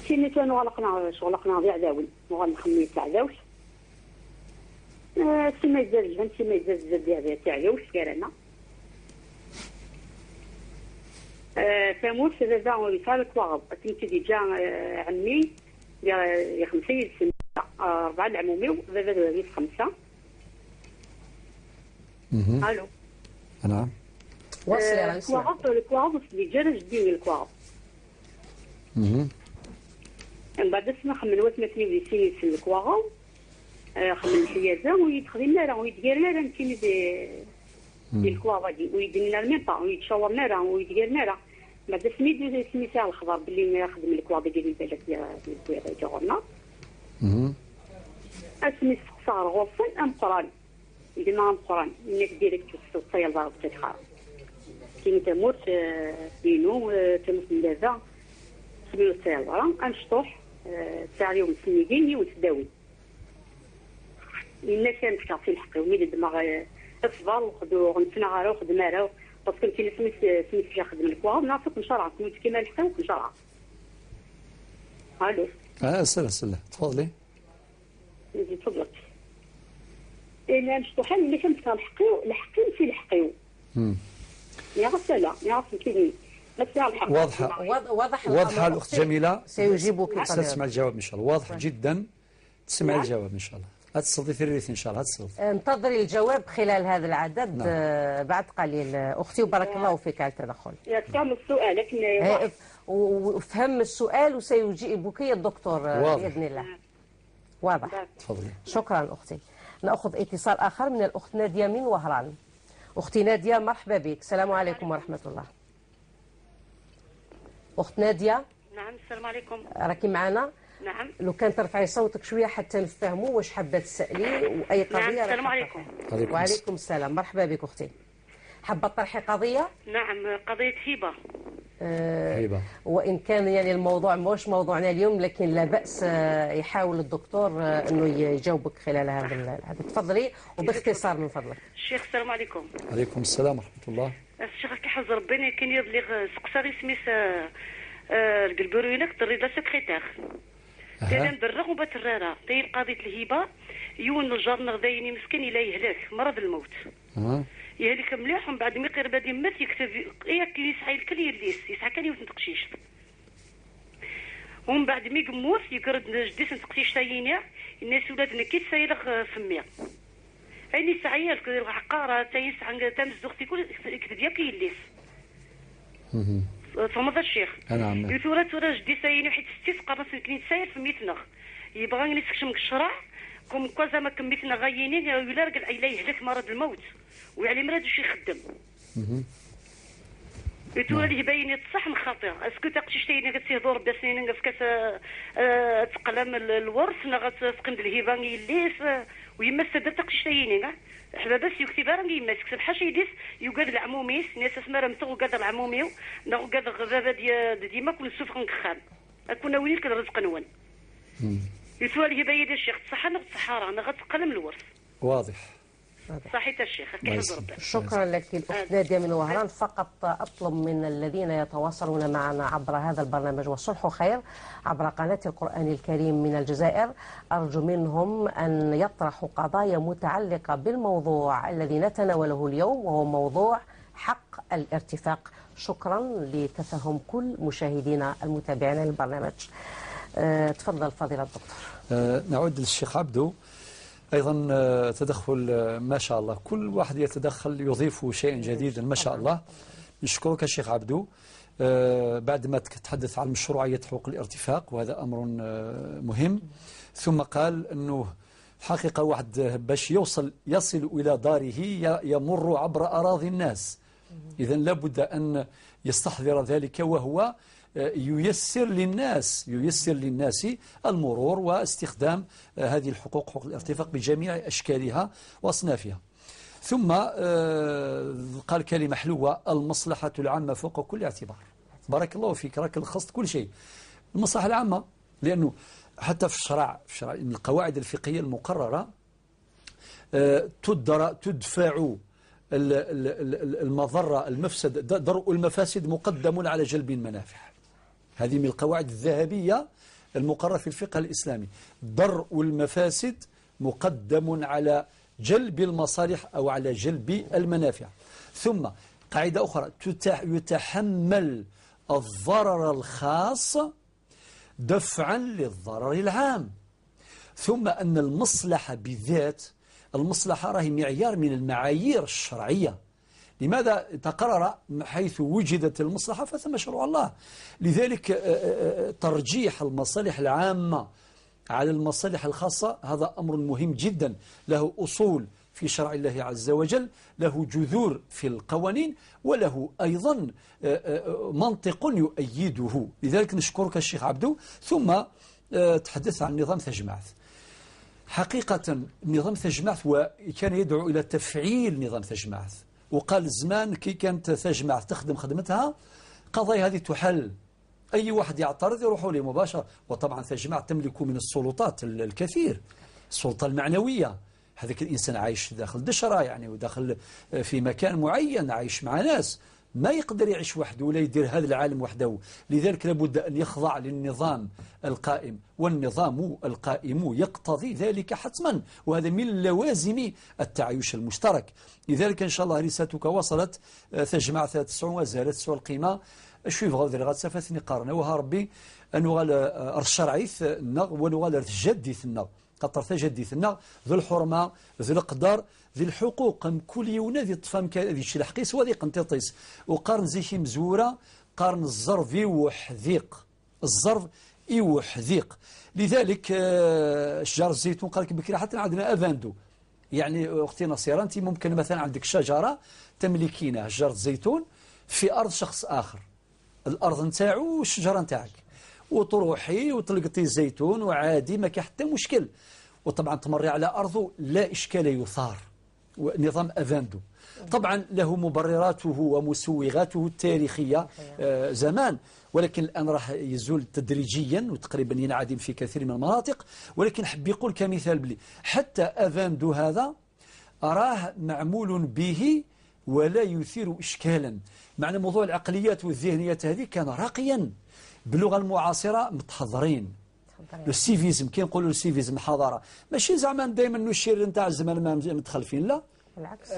كيني كانوا غلقنا شغلقنا ضيع داول وغنخمي تاع داوش سما يزال سما يزال تاع داوش كارنا تموت دابا ويصال كواغ كنت ديجا عمي يا 50 سنه 4 العمومي دابا دابا 5. الو نعم وصلي راه نسمع. الكواغ اللي جا جدي الكواغ من بعد اسمع خمن وثمتني وليسي في الكواغ خمن الحيازه ويدخلنا راه ويديرنا راه نتيني دي الكواغ دي ويديرنا ميم با ويتشاورنا راه ويديرنا راه بعد سميت سميتها الخضر باللي نخدم الكواغ ديال البلد ديال جورنا اسمي صار غوفن ام قران يدينا ام قران انك ديريكت تصيل ضرب تدخل كي تموت دينو تموت لذا سميو السيارة أنشطوح ساعيهم سنيديني وتداوي إلا كانت كافي الحق وميد دماغ أصبر وخدو غنسنا غارو وخدنا راو باسكو كي سميت فيها خدم الكوار نعرفك نشرع سميت كيما الحق ونشرع. الو سلا تفضلي. تفضلت. إلا نشطوحان إلا كانت كافي الحقيو في الحقيو. يا غسالة يا غسالة واضحة الأخت جميلة سيجيبك تسمع الجواب إن شاء الله. واضح جدا تسمع الجواب إن شاء الله. هتصلي الريث إن شاء الله هتصلي. انتظري الجواب خلال هذا العدد. بعد قليل أختي وبارك الله فيك على التدخل. يفهم السؤال لكن وفهم السؤال وسيجيبك الدكتور بإذن الله. واضح. تفضلي. شكرا أختي. نأخذ اتصال آخر من الأخت نادية من وهران. أختي نادية مرحبا بك. السلام عليكم ورحمة الله. أخت نادية. نعم السلام عليكم. راكي معنا؟ نعم. لو كان ترفعي صوتك شوية حتى نفهموا واش حابة تسألي وأي قضية. نعم السلام عليكم. وعليكم السلام مرحبا بك أختي. حابة تطرحي قضية؟ نعم قضية هبة. هبة. وإن كان يعني الموضوع مش موضوعنا اليوم لكن لا بأس يحاول الدكتور أنه يجاوبك خلال هذا تفضلي وباختصار من فضلك. الشيخ السلام عليكم. عليكم السلام ورحمة الله. الشيخ كيحفظ ربنا كان يبلغ سقساري سميس القلبروينك دري لا سكرتير. كلام بالرغم وبترارا طيب قضية الهبة يون الجار نغدايني مسكين إلا يهلك مرض الموت. يهلك مليح ومن بعد ما يقرب بادي مات يكتب ياك اللي يسعى الكل يسعى كان يوث نتقشيش. ومن بعد ما يموت يقرد جديس نتقشيش تاينيا الناس ولادنا كي تسايلغ فمية. أني سعيا العقارة تيسعى تمز أختي كل يكتب ياك يليس. فماذا الشيخ؟ نعم. يثورة جدي سايني حيت ستيس قرص كني تساير في ميتنا. يبغى نسكشم الشرع كم كوزا ما كميتنا غاينين ولا رجل إليه يهلك مرض الموت ويعني مراد وش يخدم. يثورة اللي باين يتصح من خاطر اسكو تاقشي تايني كتسيهضو ربي سنين كاس تقلم الورث نغا تفقد الهبان يليس ويما سدا تاقشي تايني حباباس يكتب راني يما سكسب حاشا يديس يقاد العموميس ناس اسمها متو قاد العموميو نغ قاد غبابه ديما كل سوف نخان اكون وين كل رزق نون يسوى لي باين الشيخ صح انا الصحاره انا غتقلم الورث. واضح. صحيت الشيخ. شكرا لك الأخت نادية من وهران. فقط أطلب من الذين يتواصلون معنا عبر هذا البرنامج والصلح خير عبر قناة القرآن الكريم من الجزائر أرجو منهم أن يطرحوا قضايا متعلقة بالموضوع الذي نتناوله اليوم وهو موضوع حق الارتفاق. شكرا لتفهم كل مشاهدينا المتابعين للبرنامج. تفضل فضيلة الدكتور. نعود للشيخ عبدو. أيضا تدخل ما شاء الله، كل واحد يتدخل يضيف شيئا جديدا ما شاء الله. نشكرك الشيخ عبدو. بعد ما تحدث عن مشروعية حقوق الارتفاق، وهذا أمر مهم، ثم قال أنه حقيقة واحد باش يصل إلى داره يمر عبر أراضي الناس، إذن لابد أن يستحضر ذلك، وهو ييسر للناس المرور واستخدام هذه الحقوق، حقوق الارتفاق بجميع أشكالها وأصنافها. ثم قال كلمة حلوة: المصلحة العامة فوق كل اعتبار. بارك الله فيك، راك لخصت كل شيء، المصلحة العامة، لأنه حتى في الشرع من القواعد الفقهية المقررة تدفع المضرة المفسد، درء المفاسد مقدم على جلب المنافع. هذه من القواعد الذهبية المقررة في الفقه الإسلامي، درء المفاسد مقدم على جلب المصالح أو على جلب المنافع. ثم قاعدة أخرى: يتحمل الضرر الخاص دفعا للضرر العام. ثم أن المصلحة بالذات، المصلحة راهي معيار من المعايير الشرعية. لماذا تقرر حيث وجدت المصلحة فثم شرع الله؟ لذلك ترجيح المصالح العامة على المصالح الخاصة هذا أمر مهم جدا، له أصول في شرع الله عز وجل، له جذور في القوانين، وله أيضا منطق يؤيده. لذلك نشكرك الشيخ عبدو. ثم تحدث عن نظام ثجمعث. حقيقة نظام ثجمعث وكان يدعو إلى تفعيل نظام ثجمعث، وقال زمان كي كانت ثجمعث تخدم خدمتها قضايا هذه تحل، أي واحد يعترض يروحوا له مباشرة. وطبعا ثجمعث تملك من السلطات الكثير، السلطة المعنوية. هذاك الإنسان عايش داخل دشرة يعني، وداخل في مكان معين، عايش مع ناس، ما يقدر يعيش وحده ولا يدير هذا العالم وحده. لذلك لابد أن يخضع للنظام القائم، والنظام القائم يقتضي ذلك حتما، وهذا من لوازم التعايش المشترك. لذلك إن شاء الله رسالتك وصلت. تجمع 9 وزالت سوى القيمة شوف غادر غاد سافتني قارنا وها ربي أنو غال الشرعيث النغ ونغال الجديث النغ قطر تجديث النغ ذو الحرمة ذو القدر ذو الحقوق كل يونا ذي طفام كذي شي الحقيس وذي قنطيطيس وقارن زيشي مزورة قارن الظرف يوحذيق الظرف يوحذيق. لذلك شجر الزيتون قال لك بكري حتى عندنا أفاندو، يعني أختي نصيرة أنت ممكن مثلا عندك شجرة تملكينها شجرة الزيتون في أرض شخص آخر، الأرض نتاعو والشجرة نتاعك، وتروحي وتلقطي الزيتون وعادي ما كاين حتى مشكل، وطبعا تمري على أرضه لا إشكال يثار، نظام أفاندو. طبعا له مبرراته ومسوغاته التاريخية زمان، ولكن الآن راح يزول تدريجيا وتقريبا ينعدم في كثير من المناطق. ولكن حب يقول كمثال بلي حتى أفاندو هذا أراه معمول به ولا يثير إشكالا. معنى موضوع العقليات والذهنيات هذه كان راقيا باللغة المعاصرة متحضرين. السيفيزم كي نقولوا السيفيزم حضارة ماشي زعما دائما نشير نتاع الزمان ما متخلفين، لا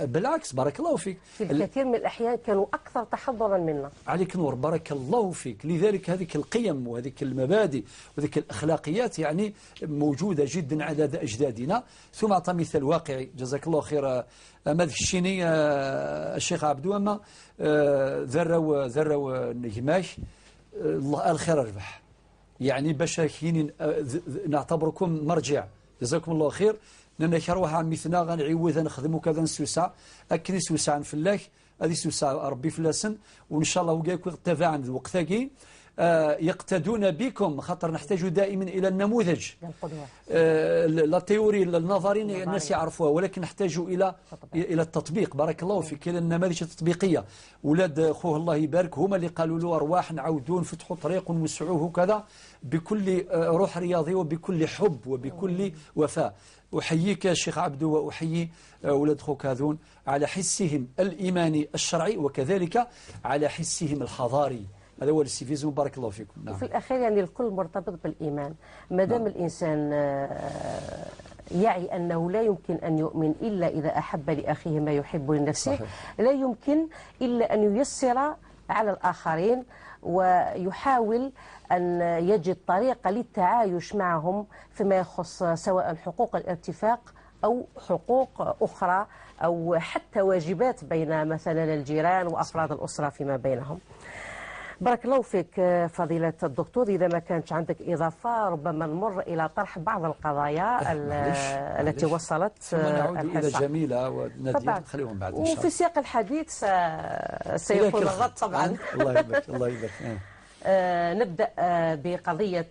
بالعكس بارك الله فيك. في الكثير من الأحيان كانوا أكثر تحضرا منا. عليك نور بارك الله فيك. لذلك هذيك القيم وهذيك المبادئ وهذيك الأخلاقيات يعني موجودة جدا على أجدادنا. ثم أعطى مثال واقعي جزاك الله خير ماذا الشيني الشيخ عبدو أما ذروا نجماش الله الخير أربح، يعني باش كاينين نعتبركم مرجع جزاكم الله خير. لأن كروح عن مثلنا غنعوذ نخدموا كذا نسوسع أكري سوسع في الله هذه سوسع ربي في اللسن، وإن شاء الله وجاكم تبع عند الوقتاكي يقتدون بكم، خاطر نحتاج دائما إلى النموذج لا تيوري النظرين الناس يعرفوها، ولكن نحتاج إلى التطبيق. بارك الله فيك. إلى النماذج التطبيقية. ولاد أخوه الله يبارك هما اللي قالوا له أرواح نعودون فتحوا طريق ونوسعوه كذا بكل روح رياضي وبكل حب وبكل وفاء. أحييك الشيخ عبدو وأحيي أولاد خوك هذون على حسهم الإيماني الشرعي وكذلك على حسهم الحضاري. هذا هو السيفيزم. بارك الله فيكم. نعم. وفي الأخير يعني الكل مرتبط بالإيمان. ما دام نعم. الإنسان يعي أنه لا يمكن أن يؤمن إلا إذا أحب لأخيه ما يحب لنفسه. صحيح. لا يمكن إلا أن ييسر على الآخرين ويحاول أن يجد طريقة للتعايش معهم فيما يخص سواء حقوق الارتفاق أو حقوق أخرى أو حتى واجبات بين مثلا الجيران وأفراد الأسرة فيما بينهم. بارك الله فيك فضيلة الدكتور. إذا ما كانت عندك إضافة ربما نمر إلى طرح بعض القضايا التي وصلت ثم نعود إلى جميلة ونادية نخليهم بعد إن شاء الله. وفي سياق الحديث سيكون الغد طبعا. الله يبارك الله يبارك. نبدأ بقضية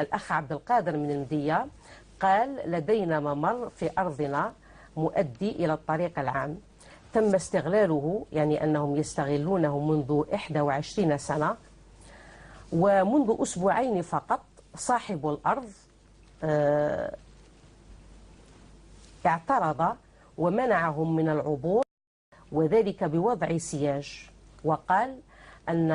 الأخ عبد القادر من المدية. قال: لدينا ممر في أرضنا مؤدي إلى الطريق العام، تم استغلاله، يعني أنهم يستغلونه منذ 21 سنة، ومنذ أسبوعين فقط صاحب الأرض اعترض ومنعهم من العبور، وذلك بوضع سياج، وقال أن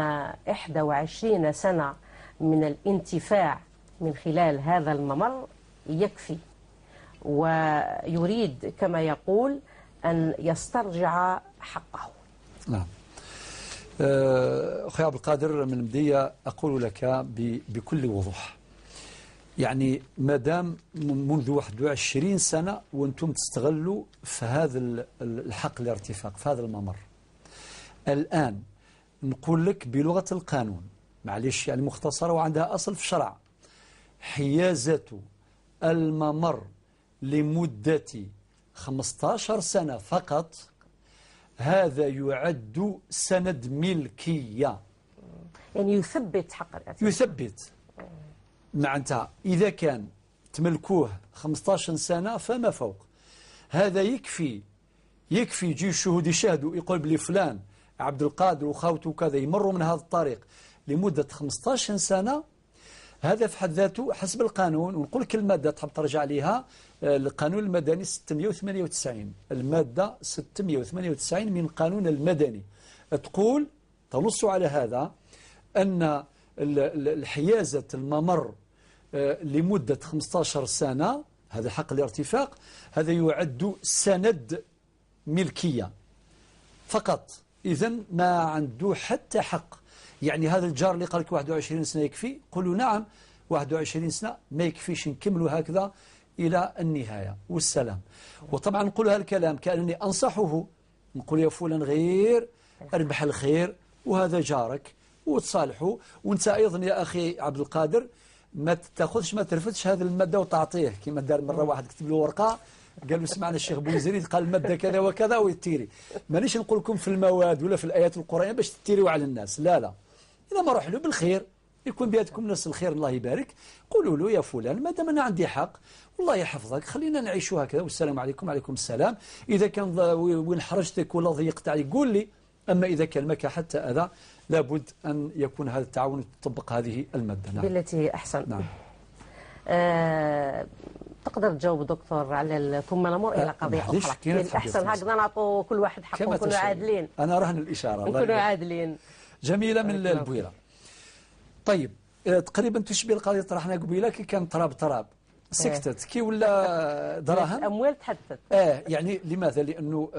21 سنة من الانتفاع من خلال هذا الممر يكفي، ويريد كما يقول أن يسترجع حقه. نعم. أخي عبد القادر من المدية أقول لك بكل وضوح، يعني ما دام منذ 21 سنة وأنتم تستغلوا في هذا الحق الارتفاق في هذا الممر، الآن نقول لك بلغة القانون، معليش يعني مختصرة وعندها أصل في الشرع، حيازة الممر لمدة 15 سنة فقط هذا يعد سند ملكية، يعني يثبت حق الارتفاق، يثبت. معناتها إذا كان تملكوه 15 سنة فما فوق، هذا يكفي يجي الشهود يشاهدوا يقول بلي فلان عبد القادر وخوته وكذا يمروا من هذا الطريق لمدة 15 سنة. هذا في حد ذاته حسب القانون، ونقول لك المادة تحب ترجع لها، القانون المدني 698، المادة 698 من القانون المدني تقول تنص على هذا أن الحيازة الممر لمدة 15 سنة هذا حق الارتفاق هذا يعد سند ملكية فقط. إذن ما عنده حتى حق، يعني هذا الجار اللي قال لك 21 سنة يكفي، قولوا نعم 21 سنة ما يكفيش نكملوا هكذا إلى النهاية والسلام. وطبعا نقول هذا الكلام كأنني أنصحه، نقول يا فلان غير أربح الخير وهذا جارك وتصالحوا، وانت أيضا يا أخي عبد القادر ما تاخذش ما ترفدش هذه المادة وتعطيه كما دار مرة واحد كتب له ورقة قال له سمعنا الشيخ بوزيري قال المادة كذا وكذا ويتيري. مانيش نقول لكم في المواد ولا في الآيات القرآنية باش تتيروا على الناس، لا إذا ما روح له بالخير يكون بيدكم نفس الخير الله يبارك، قولوا له يا فلان ما دام أنا عندي حق والله يحفظك خلينا نعيشوا هكذا والسلام عليكم وعليكم السلام. إذا كان وين حرجتك ولا ضيقت عليك قول لي، أما إذا كان مك حتى أذى لابد أن يكون هذا التعاون وتطبق هذه المادة. نعم. بالتي أحسن. نعم. تقدر تجاوب دكتور على ثم نمر إلى قضية أخرى. أحسن هكذا نعطوا كل واحد حقه ونكونوا عادلين. أنا رهن الإشارة. نكونوا عادلين. جميلة من البويرة. طيب تقريبا تشبه القضية طرحنا قبيلة كي كان تراب سكتت كي ولا دراهم أموال تحدثت. يعني لماذا؟ لأنه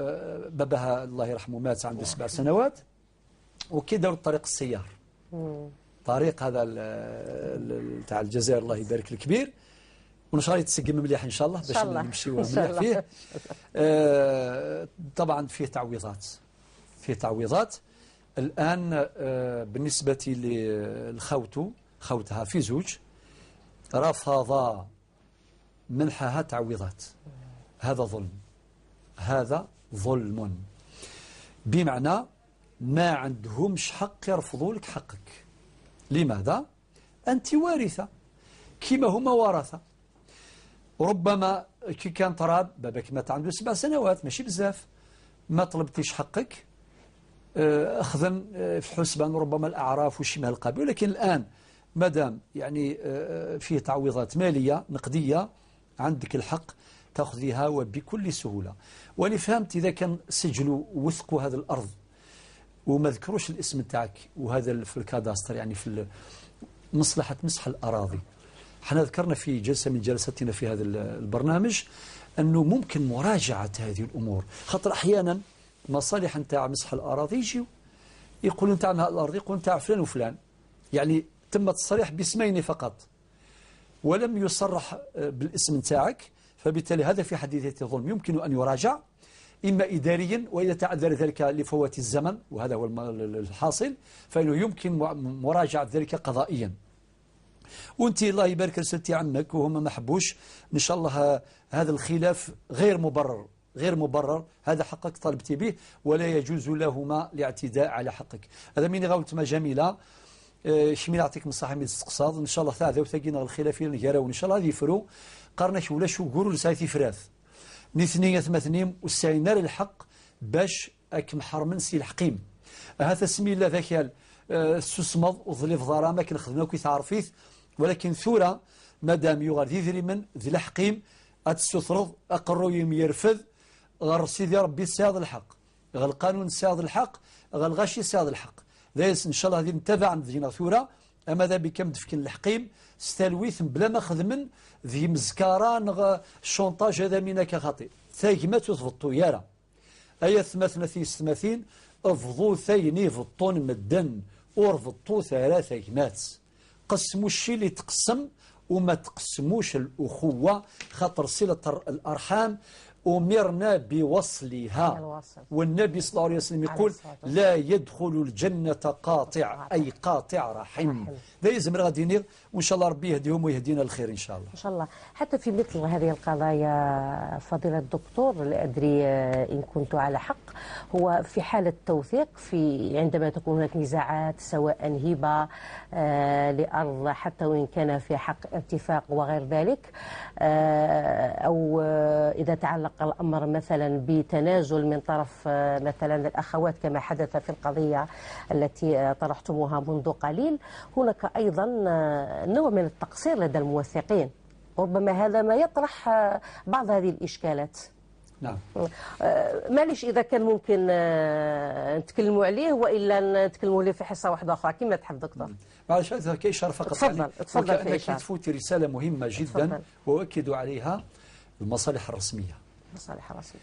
بابها الله يرحمه مات عنده 7 سنوات وكي داروا الطريق السيار طريق هذا تاع الجزائر الله يبارك الكبير، ونشغل يتسقم مليح إن شاء الله باش نمشيو مليح فيه. طبعا فيه تعويضات الآن بالنسبة خوتها في زوج رفض منحها تعويضات. هذا ظلم بمعنى ما عندهمش حق يرفضوا لك حقك. لماذا؟ أنت وارثة كما هما ورثة. ربما كي كان تراب باباك مات عنده 7 سنوات ماشي بزاف، ما طلبتيش حقك أخذا في حسبان ربما الأعراف وشبه القبيل، ولكن الآن مادام يعني فيه تعويضات مالية نقدية عندك الحق تأخذيها وبكل سهولة. وأنا فهمت إذا كان سجلوا وثقوا هذا الأرض وما ذكروش الاسم تاعك وهذا في الكاداستر يعني في مصلحة مسح الأراضي. احنا ذكرنا في جلسة من جلساتنا في هذا البرنامج أنه ممكن مراجعة هذه الأمور، خاطر أحيانا مصالح نتاع مسح الأراضي يجيو يقولوا نتاع الأرض يقولوا نتاع فلان وفلان يعني تم التصريح باسمين فقط ولم يصرح بالاسم نتاعك، فبالتالي هذا في حد ذاته ظلم يمكن أن يراجع إما إداريا، وإذا تعذر ذلك لفوات الزمن وهذا هو الحاصل فإنه يمكن مراجعة ذلك قضائيا. وانت الله يبارك رسلتي عنك وهم ما حبوش إن شاء الله هذا الخلاف غير مبرر، هذا حقك طالبتي به ولا يجوز لهما الاعتداء على حقك. هذا من غاوت ما جميلة شمين يعطيك مصلحة من الاستقصاد إن شاء الله ثاثة وثقينا الخلافين الجراون إن شاء الله هذه يفروا قرنش ولا شو قولوا لسايتي فراث نثنية ثمثنيم والساينار الحق باش أكم حرمن سي الحقيم هذا سمي الله ذاك السسمض وظليف ظرامة كنخدمنا كي تعرفيث، ولكن ثورة مادام يغار ذي ذري من ذي الحقيم أتستثرض أقروا يرفذ غير سيدي ربي سياد الحق غير القانون سياد الحق غير الغشي سياد الحق ذيس إن شاء الله هذه نتابع عند ذينا ثورة. أما ذا بكم دفكين الحقيم ستلويث بلا ما خدمن ذي مزكاران الشونطاج هذا منك خطير ثايمات تضبطوا يارا أي ثمثنثي ستماثين افضوا ثيني فطون مدن ورفضوا ثلاثة ثايمات قسموا الشيء اللي تقسم وما تقسموش الأخوة خاطر صلة الأرحام أمرنا بوصلها، والنبي صلى الله عليه وسلم يقول لا يدخل الجنة قاطع أي قاطع رحم. ذا يزمر غادي ينير وإن شاء الله ربي يهديهم ويهدينا الخير إن شاء الله. إن شاء الله. حتى في مثل هذه القضايا فضيلة الدكتور لا أدري إن كنت على حق، هو في حالة توثيق عندما تكون هناك نزاعات سواء هبة لأرض حتى وإن كان في حق اتفاق وغير ذلك، أو إذا تعلق الأمر مثلا بتنازل من طرف مثلا الأخوات كما حدث في القضية التي طرحتموها منذ قليل، هناك أيضا نوع من التقصير لدى الموثقين، ربما هذا ما يطرح بعض هذه الإشكالات. نعم. معليش إذا كان ممكن نتكلموا عليه وإلا نتكلموا عليه في حصة واحدة أخرى كما تحب دكتور. معلش هذا كإشارة فقط. تفضل أنك تفوتي رسالة مهمة جدا وأؤكد عليها المصالح الرسمية. المصالح الرسمية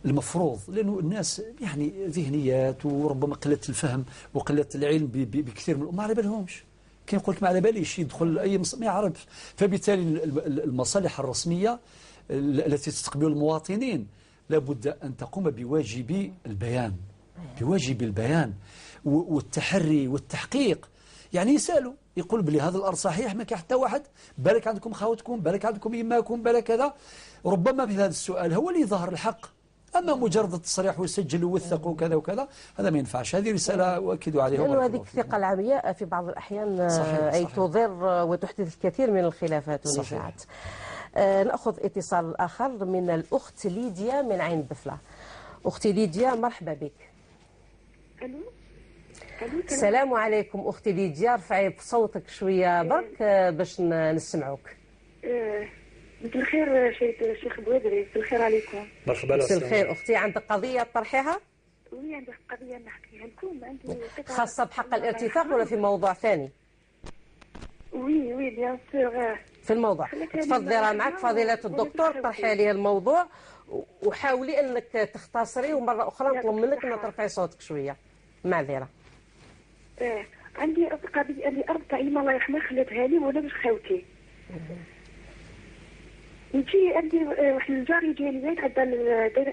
المفروض، لأنه الناس يعني ذهنيات وربما قلة الفهم وقلة العلم بكثير من ما على بالهمش، كان يقول لك ما على باليش يدخل أي ما يعرف. فبالتالي المصالح الرسمية التي تستقبل المواطنين لابد أن تقوم بواجب البيان والتحري والتحقيق. يعني يسألوا يقول بلي هذا الأرض صحيح ما كان حتى واحد، بالك عندكم خاوتكم، بالك عندكم يماكم، بالك كذا، ربما في هذا السؤال هو اللي ظهر الحق. أما مجرد التصريح ويسجل ووثق وكذا وكذا هذا ما ينفعش. هذه رسالة أؤكد عليها. لأنه هذه الثقة العمياء في بعض الأحيان أي تضر وتحدث الكثير من الخلافات والنزاعات. نأخذ اتصال آخر من الأخت ليديا من عين بفلة. أختي ليديا مرحبا بك. ألو. السلام عليكم أختي ليديا، ارفعي بصوتك شوية برك باش نسمعوك. مساء الخير شيخ بوادري، مساء الخير عليكم. مرحبا. مساء الخير أختي، عندك قضية تطرحيها؟ وي عندي قضية نحكيها لكم. عندي خاصة بحق الارتفاق ولا في موضوع ثاني؟ وي بيان سور في الموضوع. تفضلي راه معك فضيلة الدكتور، طرحي عليه الموضوع وحاولي أنك تختصري، ومرة أخرى نطلب منك أن ترفعي صوتك شوية. معذرة. عندي قضية اللي أرض تاعي الله يرحمها خلاتها لي ولا باش خاوتي. نجي عندي واحد الجاري ديالي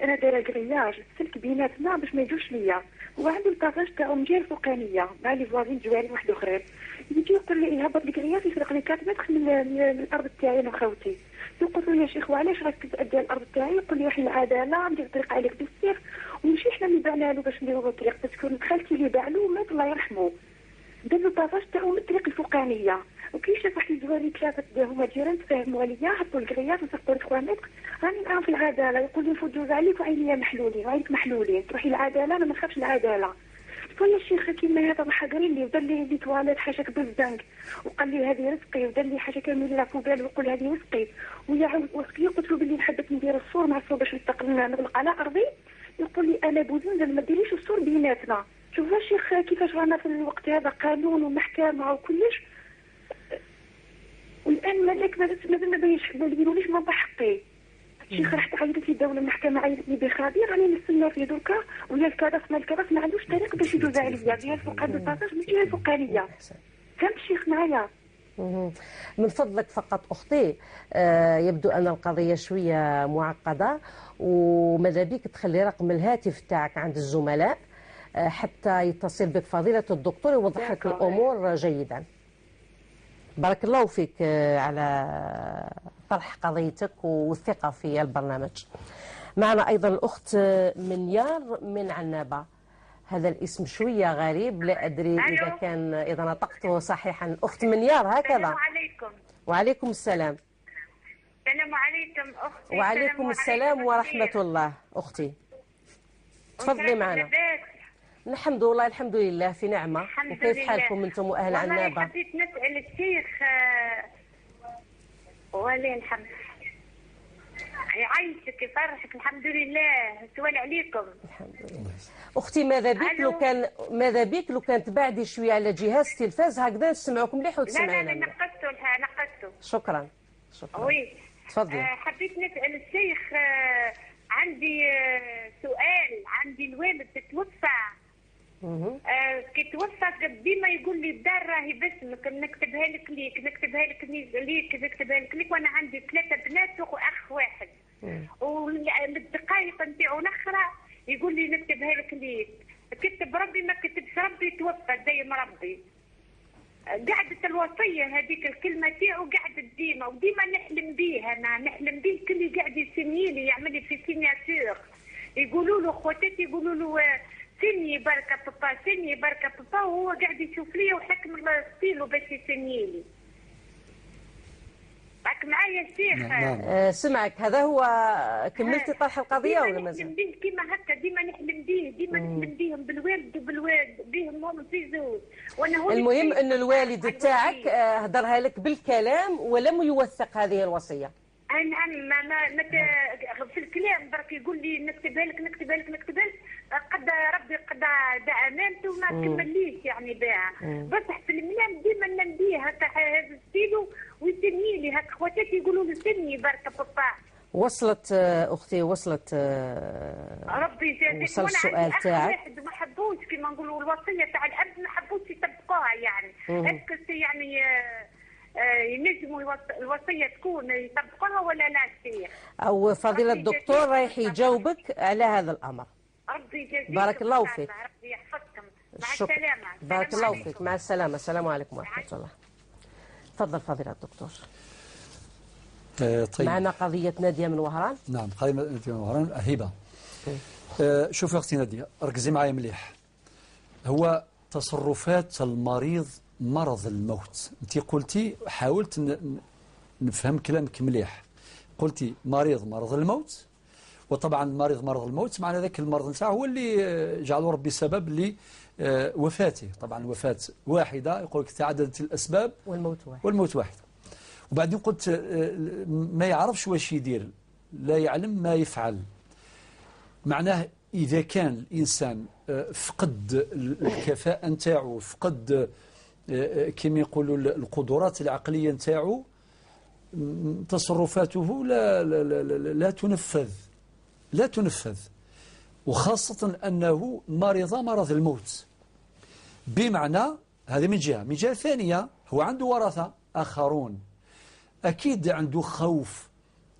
انا دايره كرياج السلك بيناتنا باش ما يجوش ليا، وعنده الطاقاج تاعو من الجهه الفوقانيه مع لي فوازين جواري واحد اخرين. يجي يقول لي هبط لي كرياج يسرق لي 4 متر من الارض تاعي انا وخوتي. يقول له يا شيخ وعلاش راك تأدي الارض تاعي؟ يقول لي واحد العداله ندير طريقه عليك بالسير، ومشي حنا اللي بعنا له باش نديرو الطريق، تكون خالتي اللي باع له مات الله يرحمه، دار له الطاقاج تاعو من الطريق الفوقانيه. وكي شاف واحد الجواري 3 هما جيران تفاهموا عليا، حطوا الكريات وسقطوا لي 3 متر. راني معاهم في العداله، يقول لي نفوت جوز عليك وعينيا محلولين وعينك محلولين، تروحي العداله انا ما نخافش العداله. قال لي الشيخ كيما هذا راح قال لي ودار لي دي تواليت حاشاك بالزنك، وقال لي هذه رزقي، ودار لي حاجه كامله في بالي ويقول هذه رزقي. ويعاود قلت له بلي حبيت ندير السور مع السور باش نغلق على ارضي. يقول لي انا بوزنزل ما ديريش السور بيناتنا. شوف الشيخ كيفاش رانا في الوقت هذا قانون ومحكمه وكلش، والان مالك مازال ما بينش ما يقولوليش ما حقي. الشيخ راح تعيط لي الدوله المحكمه عيطت لي بخبير راني نستنى في دركا، ويا الكرف ما الكرف ما عندوش طريق باش يدوز عليا ديال فوق هذا الباطاج ماشي الفوقانيه. كان الشيخ معايا. من فضلك فقط أختي، يبدو أن القضية شوية معقدة، وماذا بيك تخلي رقم الهاتف تاعك عند الزملاء حتى يتصل بك فضيلة الدكتور يوضح لك الأمور جيدا. بارك الله فيك على طرح قضيتك والثقة في البرنامج. معنا أيضا الأخت منيار من عنابة. هذا الاسم شوية غريب، لا أدري إذا نطقته صحيحا. أخت منيار هكذا. السلام عليكم. وعليكم السلام. السلام عليكم أختي. وعليكم السلام ورحمة الله. أختي تفضلي معنا. الحمد لله، الحمد لله في نعمة. وكيف حالكم أنتم وأهل عنابة؟ والله حبيت نسأل الشيخ ولي الحمد يعيشك يفرحك. الحمد لله. سؤال عليكم. الحمد لله. أختي ماذا بيك لو كانت بعدي شوية على جهاز التلفاز هكذا نسمعوكم مليح وتسمعينا. لا نقصته. شكرا. وي تفضلي. حبيت نسأل الشيخ عندي سؤال. عندي الوالد توفى. كي توفى ديما يقول لي الدار راهي باسمك، نكتبها لك ليك وانا عندي 3 بنات واخ واحد. والدقائق نتاعو الاخرى يقول لي نكتبها لك ليك. كتب ربي ما كتبش ربي توفى دايم ربي. قعدت الوصيه هذيك الكلمه تاعو قعدت وديما نحلم بيها. انا نحلم بيه كل اللي قاعد يسمي لي يعمل لي في سيناتور. يقولوا له خواتاتي يقولوا له سني بركه بابا سني بركه بابا، وهو قاعد يشوف لي وحكم ستيلو باش يسني لي. راك معايا الشيخ؟ نعم. سمعك. هذا هو كملتي طرح القضيه ولا مازال؟ نحلم به كيما هكا ديما نحلم به ديما نحلم بهم بالوالد بهم هم في زوج. وانا المهم ان الوالد تاعك هدرها لك بالكلام ولم يوثق هذه الوصيه. في الكلام برك يقول لي نكتبها لك قد ربي قد امانته وما كمليش يعني بها. بصح في المنام ديما نمديه هكا هذا ستيلو ويسني لي هكا. خواتاتي يقولوا لي سني بركه بابا. وصلت اختي وصلت. ربي يجازيك. وصل السؤال تاعك. واحد ما حبوش كيما نقولوا الوصيه تاع الاب ما حبوش يطبقوها يعني. اسكو يعني ينجموا الوصيه تكون يطبقوها ولا لا الشيخ؟ او فضيله الدكتور رايح يجاوبك على هذا الامر. ربي يجازيك. بارك الله فيك. ربي يحفظكم. مع السلامه. بارك الله فيك. مع السلامه. السلام عليكم ورحمه الله. تفضل فضيله الدكتور. طيب. معنا قضيه ناديه من وهران. نعم قضيه ناديه من وهران. هبه. شوفي اختي ناديه، ركزي معايا مليح. هو تصرفات المريض مرض الموت. انت قلتي حاولت نفهم كلامك مليح. قلتي مرض الموت، وطبعا مرض الموت معنى ذاك المرض نتاعو هو اللي جعله ربي سبب لوفاته. طبعا وفاة واحدة يقول لك تعددت الأسباب والموت واحد. وبعدين قلت ما يعرفش واش يدير، لا يعلم ما يفعل. معناه إذا كان الإنسان فقد الكفاءة نتاعو، فقد كما يقولوا القدرات العقلية نتاعو، تصرفاته لا تنفذ. وخاصة أنه مرض الموت. بمعنى هذا من جهة ثانية هو عنده ورثة آخرون، أكيد عنده خوف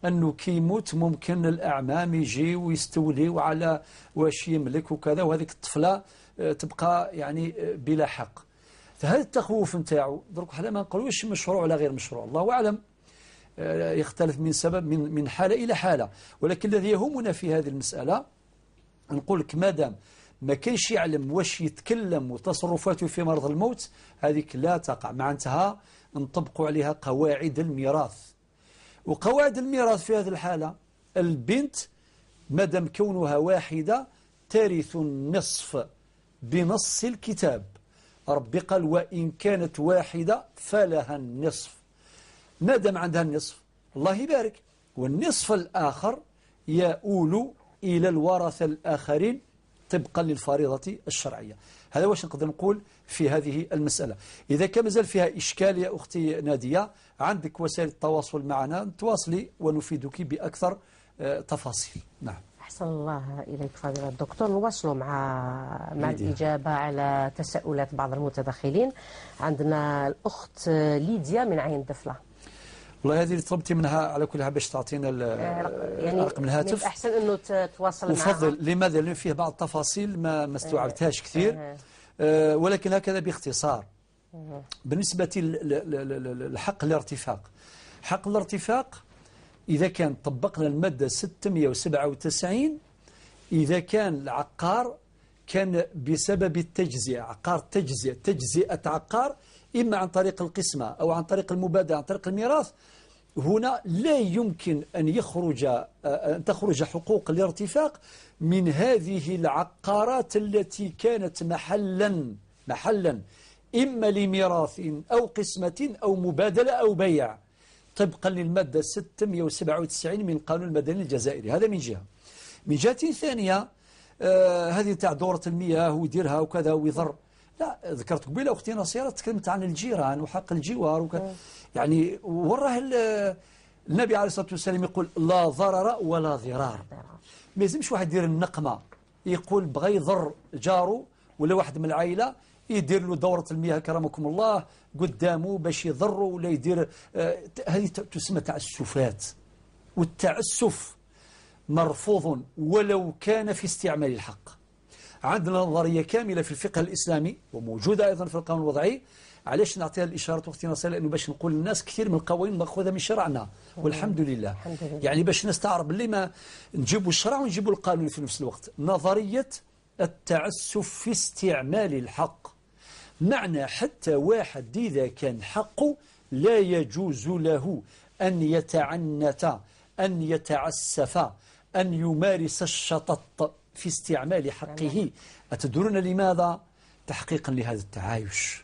أنه كي يموت ممكن الأعمام يجي ويستوليوا على واش يملك وكذا، وهذيك الطفلة تبقى يعني بلا حق. فهذا التخوف نتاعو درك حنا ما نقولوش مشروع ولا غير مشروع، الله أعلم، يختلف من سبب من حالة إلى حالة. ولكن الذي يهمنا في هذه المسألة نقول لك مادام ما كانش يعلم واش يتكلم وتصرفاته في مرض الموت، هذيك لا تقع. معناتها نطبقوا عليها قواعد الميراث. وقواعد الميراث في هذه الحالة البنت مادام كونها واحدة ترث النصف بنص الكتاب. ربي قال وإن كانت واحدة فلها النصف. مادام عندها النصف الله يبارك، والنصف الآخر يؤول إلى الورثة الآخرين طبقا للفريضة الشرعية. هذا واش نقدر نقول في هذه المسألة. إذا كان مازال فيها إشكال يا أختي نادية، عندك وسائل التواصل معنا، تواصلي ونفيدك بأكثر تفاصيل. نعم. أحسن الله إليك فضيلة الدكتور. نواصل مع الإجابة على تساؤلات بعض المتدخلين. عندنا الأخت ليديا من عين دفلة. والله هذه اللي طلبتي منها على كل حال باش تعطينا يعني رقم الهاتف. من الأحسن أنه تتواصل معها. أفضل. لماذا؟ لأن فيه بعض التفاصيل ما استوعبتهاش كثير، ولكن هكذا باختصار. بالنسبة لحق الارتفاق، حق الارتفاق إذا كان طبقنا المادة 697، إذا كان العقار كان بسبب التجزئة، عقار تجزئة عقار إما عن طريق القسمة أو عن طريق المبادرة عن طريق الميراث، هنا لا يمكن أن تخرج حقوق الارتفاق من هذه العقارات التي كانت محلا إما لميراث أو قسمة أو مبادلة أو بيع، طبقا للمادة 697 من القانون المدني الجزائري. هذا من جهة. من جهة ثانية هذه تاع دورة المياه ويديرها وكذا ويضر، لا، ذكرت قبيله أختي نصيرة تكلمت عن الجيران وحق الجوار وكذا. يعني وراه النبي عليه الصلاة والسلام يقول لا ضرر ولا ضرار. ما يلزمش واحد يدير النقمة يقول بغى يضر جاره ولا واحد من العائلة يدير له دورة المياه كرمكم الله قدامه باش يضره ولا يدير. هذه تسمى تعسفات، والتعسف مرفوض ولو كان في استعمال الحق. عندنا نظرية كاملة في الفقه الإسلامي وموجودة أيضا في القانون الوضعي. علاش نعطيها الإشارة وقتنا صار؟ لأنه باش نقول للناس كثير من القوانين مأخوذة من شرعنا والحمد لله. يعني باش نستعرب اللي ما نجيبوا الشرع ونجيبوا القانون في نفس الوقت. نظرية التعسف في استعمال الحق، معنى حتى واحد إذا كان حقه لا يجوز له أن يتعنت، أن يتعسف، أن يمارس الشطط في استعمال حقه. أتدرون لماذا؟ تحقيقا لهذا التعايش،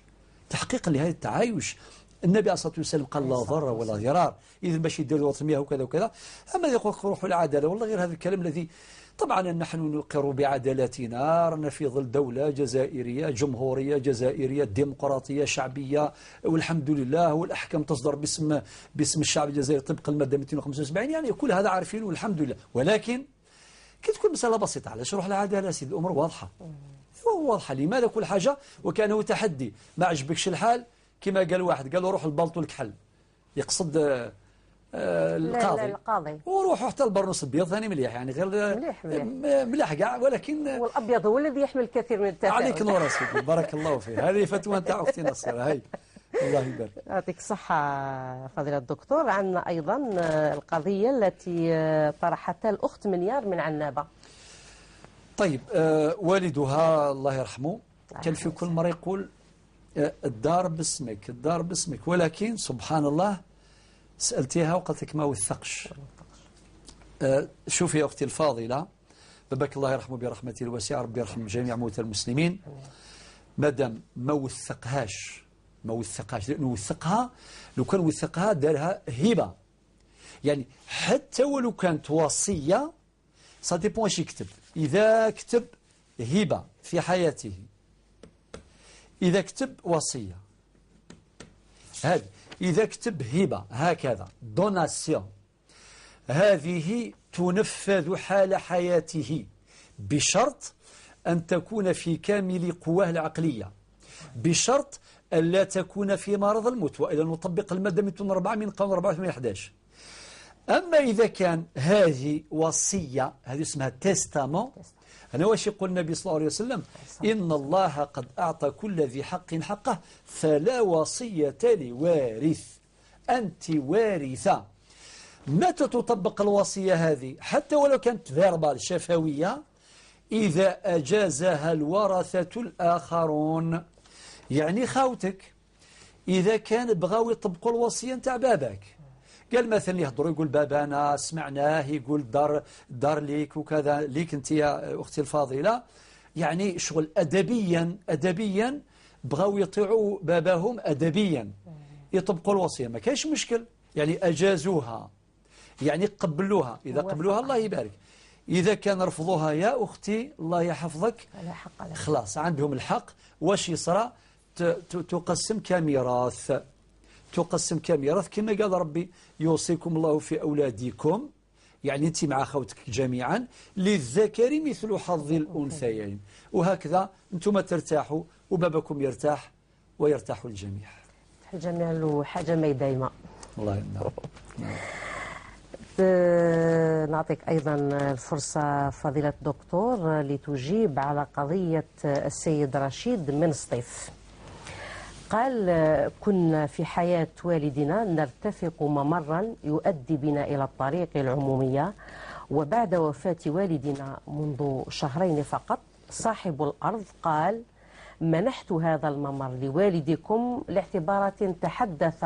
تحقيقا لهذا التعايش. النبي عليه الصلاة والسلام قال لا ضرر ولا ضرار، إذا باش يدير دورة المياه وكذا وكذا. أما يقول روحوا العدالة، والله غير هذا الكلام الذي طبعا نحن نقر بعدالتنا، رانا في ظل دولة جزائرية جمهورية جزائرية ديمقراطية شعبية والحمد لله، والأحكام تصدر باسم الشعب الجزائري طبق المادة 275. يعني كل هذا عارفين والحمد لله. ولكن كي تكون مسألة بسيطة علاش نروح للعدالة؟ سيد الأمور واضحة واضحة. لماذا كل حاجة وكانه تحدي؟ ما عجبكش الحال كما قال واحد، قال له روح البلطو الكحل، يقصد القاضي، وروحوا حتى البرنوس البيض ثاني مليح، يعني غير مليح كاع، ولكن والابيض هو الذي يحمل الكثير من التفاؤل. عليك نور سيدي، بارك الله فيك. هذه فتوى نتاع اختي نصر. هاي الله يبارك. يعطيك الصحة فضيلة الدكتور. عندنا أيضا القضية التي طرحتها الأخت منيار من عنابة. طيب، والدها الله يرحمه كان في كل مرة يقول الدار باسمك الدار باسمك، ولكن سبحان الله سألتيها وقالت لك ما وثقش. شوفي يا أختي الفاضلة، باباك الله يرحمه برحمته الواسعة، ربي يرحم جميع موتى المسلمين، مادام ما وثقهاش لأنه وثقها، لو كان وثقها دارها هبة. يعني حتى ولو كانت وصية سا ديبون اش يكتب. إذا كتب هبة في حياته، إذا كتب وصية هذه، إذا كتب هبة هكذا دوناسيون، هذه تنفذ حال حياته بشرط أن تكون في كامل قواه العقلية، بشرط أن لا تكون في مرض الموت، وإلى نطبق المادة 204 من قانون 84/11. أما إذا كان هذه وصية، هذه اسمها تيستامون. أنا واش يقول النبي صلى الله عليه وسلم؟ إن الله قد أعطى كل ذي حق حقه فلا وصية لوارث. أنت وارثة. متى تطبق الوصية هذه؟ حتى ولو كانت فيربال شفوية، إذا أجازها الورثة الآخرون. يعني خاوتك إذا كان بغاو يطبقوا الوصية نتاع باباك، قال مثلا يهضروا يقول بابانا سمعناه يقول دار ليك وكذا ليك انت يا اختي الفاضله، يعني شغل ادبيا بغاو يطيعوا باباهم ادبيا، يطبقوا الوصيه ما كاينش مشكل، يعني اجازوها، يعني قبلوها. اذا قبلوها الله يبارك، اذا كان رفضوها يا اختي الله يحفظك خلاص عندهم الحق. واش يصرى؟ تقسم كميراث، تقسم كميراث كما قال ربي يوصيكم الله في أولادكم يعني أنت مع خوتك جميعا للذكر مثل حظ الأنثيين، وهكذا أنتم ترتاحوا وبابكم يرتاح ويرتاح الجميع. الجميع وحاجة ما دايما. الله ينعم. نعطيك أيضا الفرصة فضيلة الدكتور لتجيب على قضية السيد رشيد من سطيف. قال: كنا في حياة والدنا نرتفق ممرا يؤدي بنا إلى الطريق العمومية، وبعد وفاة والدنا منذ شهرين فقط صاحب الأرض قال: منحت هذا الممر لوالدكم لاعتبارات تحدث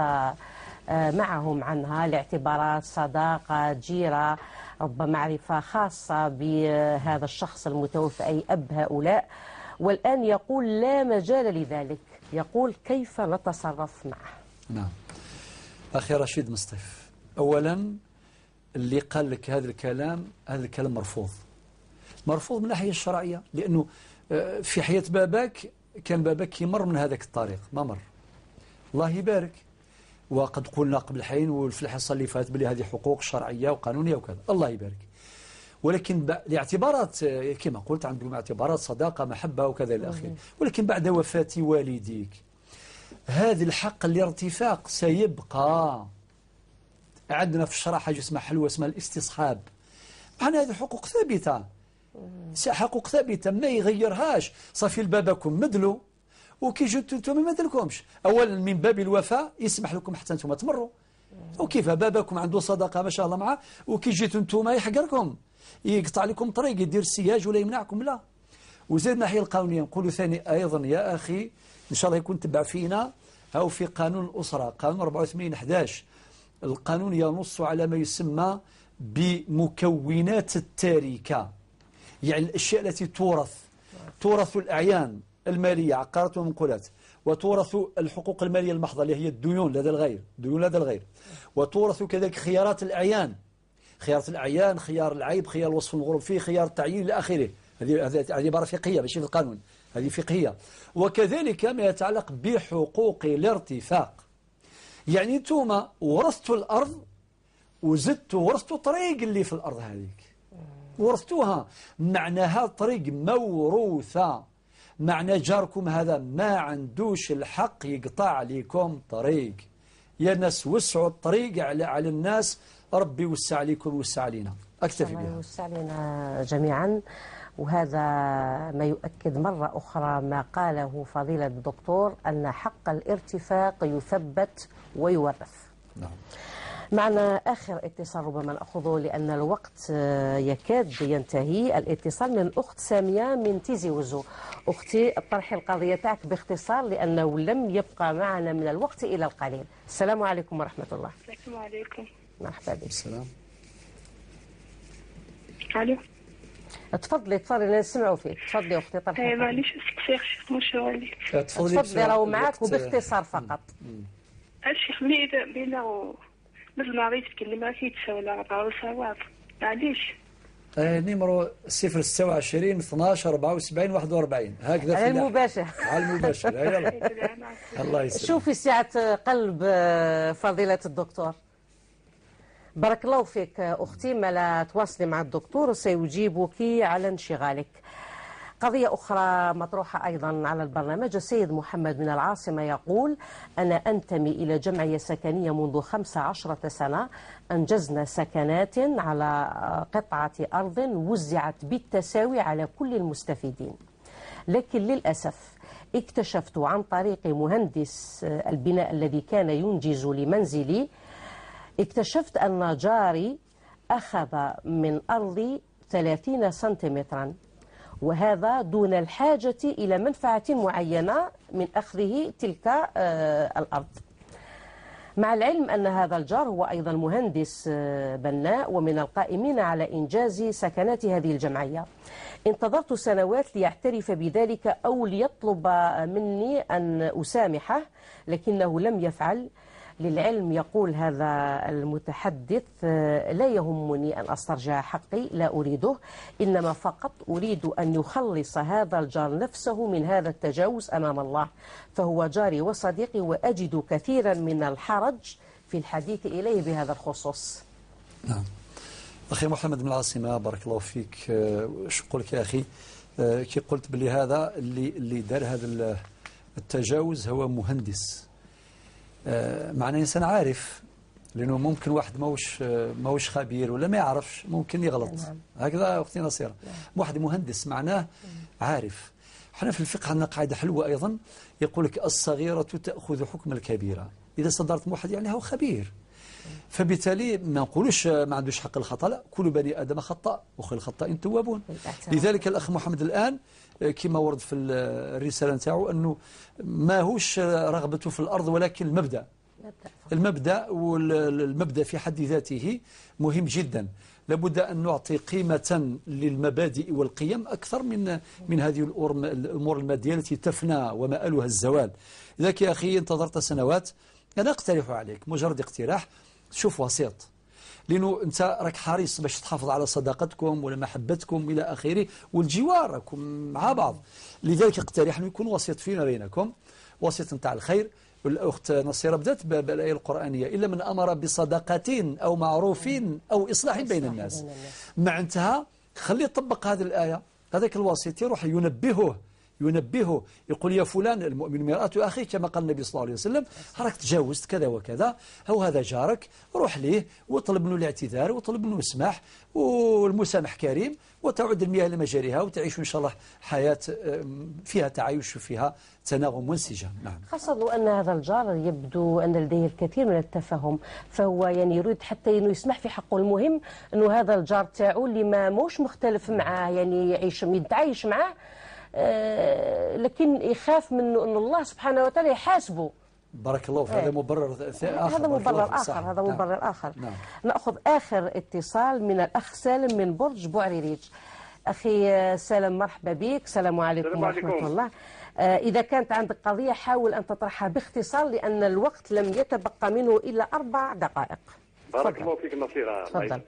معهم عنها، لاعتبارات صداقة، جيرة، ربما معرفة خاصة بهذا الشخص المتوفى أي أب هؤلاء، والآن يقول لا مجال لذلك. يقول: كيف نتصرف معه؟ نعم أخي رشيد مصطف، أولا اللي قال لك هذا الكلام مرفوض من الناحية الشرعية، لأنه في حياة باباك كان باباك يمر من هذاك الطريق ما مر، الله يبارك. وقد قلنا قبل حين وفي الحصة اللي فاتت بلي هذه حقوق شرعية وقانونية وكذا، الله يبارك. ولكن لاعتبارات كما قلت عندهم اعتبارات صداقة محبة وكذا إلى آخره، ولكن بعد وفاة والديك هذا الحق الارتفاق سيبقى. عندنا في الشرع حاجة اسمها حلوة اسمها الاستصحاب، معنا هذه حقوق ثابتة، حقوق ثابتة ما يغيرهاش. صافي لبابكم مدلوا وكي جيتوا انتم ما مدلكمش، اولا من باب الوفاء يسمح لكم حتى انتم تمروا، وكيف بابكم عنده صداقة ما شاء الله معه، وكي جيتوا انتم يحقركم يقطع لكم طريق يدير السياج ولا يمنعكم، لا. وزيد الناحية القانونية نقولوا ثاني أيضا يا أخي إن شاء الله يكون تبع فينا، أو في قانون الأسرة قانون 84/11 القانون ينص على ما يسمى بمكونات التاركة، يعني الأشياء التي تورث الأعيان المالية عقارات ومنقولات، وتورث الحقوق المالية المحضة اللي هي الديون لدى الغير، وتورث كذلك خيارات الأعيان، خيار العيب، خيار الوصف المغروب فيه، خيار التعيين إلى آخره. هذه عبارة فقهية ماشي في القانون، هذه فقهية. وكذلك ما يتعلق بحقوق الارتفاق، يعني انتم ورثتوا الأرض ورثتوا الطريق اللي في الأرض هذيك ورثتوها، معناها طريق موروثة، معنى جاركم هذا ما عندوش الحق يقطع عليكم طريق. يا ناس وسعوا الطريق على الناس، ربي يوسع عليكم ويوسع علينا. أكتفي بها. يوسع علينا جميعا. وهذا ما يؤكد مرة أخرى ما قاله فضيلة الدكتور أن حق الارتفاق يثبت ويورث. نعم. معنا آخر اتصال ربما نأخذه لأن الوقت يكاد ينتهي. الاتصال من أخت سامية من تيزي وزو. أختي اطرحي القضية تاعك باختصار لأنه لم يبقى معنا من الوقت إلى القليل. السلام عليكم ورحمة الله. السلام عليكم. مرحبا بك. السلام. الو. تفضلي نسمعوا فيك. تفضلي أختي طرحي. معليش الشيخ مشوالي. تفضلي راهو معاك وباختصار فقط. الشيخ ملي بينا مثل ما عرفت كلمة في تساوي على صواب معليش. نيمرو 026 12 74 41 هكذا على المباشر. على المباشر. الله يسلمك. شوفي سعة قلب فضيلة الدكتور. بارك الله فيك أختي، ما لا تواصلي مع الدكتور سيجيبك على انشغالك. قضية أخرى مطروحة أيضا على البرنامج. السيد محمد من العاصمة يقول: أنا أنتمي إلى جمعية سكنية منذ 15 سنة، أنجزنا سكنات على قطعة أرض وزعت بالتساوي على كل المستفيدين، لكن للأسف اكتشفت عن طريق مهندس البناء الذي كان ينجز لمنزلي، اكتشفت أن جاري أخذ من أرضي 30 سنتيمترا، وهذا دون الحاجة إلى منفعة معينة من أخذه تلك الأرض، مع العلم أن هذا الجار هو أيضا مهندس بناء ومن القائمين على إنجاز سكنات هذه الجمعية. انتظرت سنوات ليعترف بذلك أو ليطلب مني أن أسامحه، لكنه لم يفعل. للعلم يقول هذا المتحدث: لا يهمني أن أسترجع حقي، لا أريده، إنما فقط أريد أن يخلص هذا الجار نفسه من هذا التجاوز أمام الله، فهو جاري وصديقي وأجد كثيرا من الحرج في الحديث إليه بهذا الخصوص. نعم. أخي محمد من العاصمة، بارك الله فيك. اش نقول لك يا أخي، كي قلت بلي هذا اللي دار هذا التجاوز هو مهندس، معناه إنسان عارف، لأنه ممكن واحد ماهوش خبير ولا ما يعرفش، ممكن يغلط. هكذا أختي نصيرة، واحد مهندس معناه عارف. احنا في الفقه عندنا قاعدة حلوة أيضا، يقول لك الصغيرة تأخذ حكم الكبيرة. إذا صدرت واحد يعني هو خبير، فبالتالي ما نقولوش ما عندوش حق الخطأ، لا، كل بني آدم خطأ وخير الخطائين توابون. لذلك الأخ محمد الآن كما ورد في الرسالة نتاعو أنه ماهوش رغبته في الأرض، ولكن المبدأ في حد ذاته مهم جدا. لابد أن نعطي قيمة للمبادئ والقيم أكثر من هذه الأمور المادية التي تفنى ومآلها الزوال. لذلك يا أخي انتظرت سنوات، أنا أقترح عليك مجرد اقتراح، شوف وسيط، لأنه أنت راك حريص باش تحافظ على صداقتكم ولا محبتكم إلى آخره والجوار راكم مع بعض. لذلك اقترح أنه يكون وسيط فيما بينكم، وسيط نتاع الخير. والأخت نصيرة بدأت بالآية القرآنية: إلا من أمر بصدقة أو معروف أو إصلاح بين الناس. مع انتهى خليه يطبق هذه الآية، هذاك الوسيط يروح ينبهه، يقول: يا فلان، المؤمن مرآة أخيه، كما قال النبي صلى الله عليه وسلم، راك تجاوزت كذا وكذا، أو هذا جارك، روح ليه وطلب منه الاعتذار وطلب منه السماح، والمسامح كريم، وتعود المياه لمجاريها، وتعيش إن شاء الله حياة فيها تعايش وفيها تناغم وانسجام. نعم. خاصة أن هذا الجار يبدو أن لديه الكثير من التفاهم، فهو يعني يريد حتى أنه يسمح في حقه. المهم أنه هذا الجار تاعو اللي ما موش مختلف معاه، يعني يتعايش معاه، لكن يخاف منه أن الله سبحانه وتعالى يحاسبه. بارك الله فيك. هذا مبرر آخر. هذا مبرر آخر. نعم. نأخذ آخر اتصال من الأخ سالم من برج بوعريريج. أخي سالم، مرحبا بك. السلام عليكم ورحمة الله. إذا كانت عندك قضية حاول أن تطرحها باختصار، لأن الوقت لم يتبقى منه إلا 4 دقائق. بارك الله فيك نصيرة. تفضل.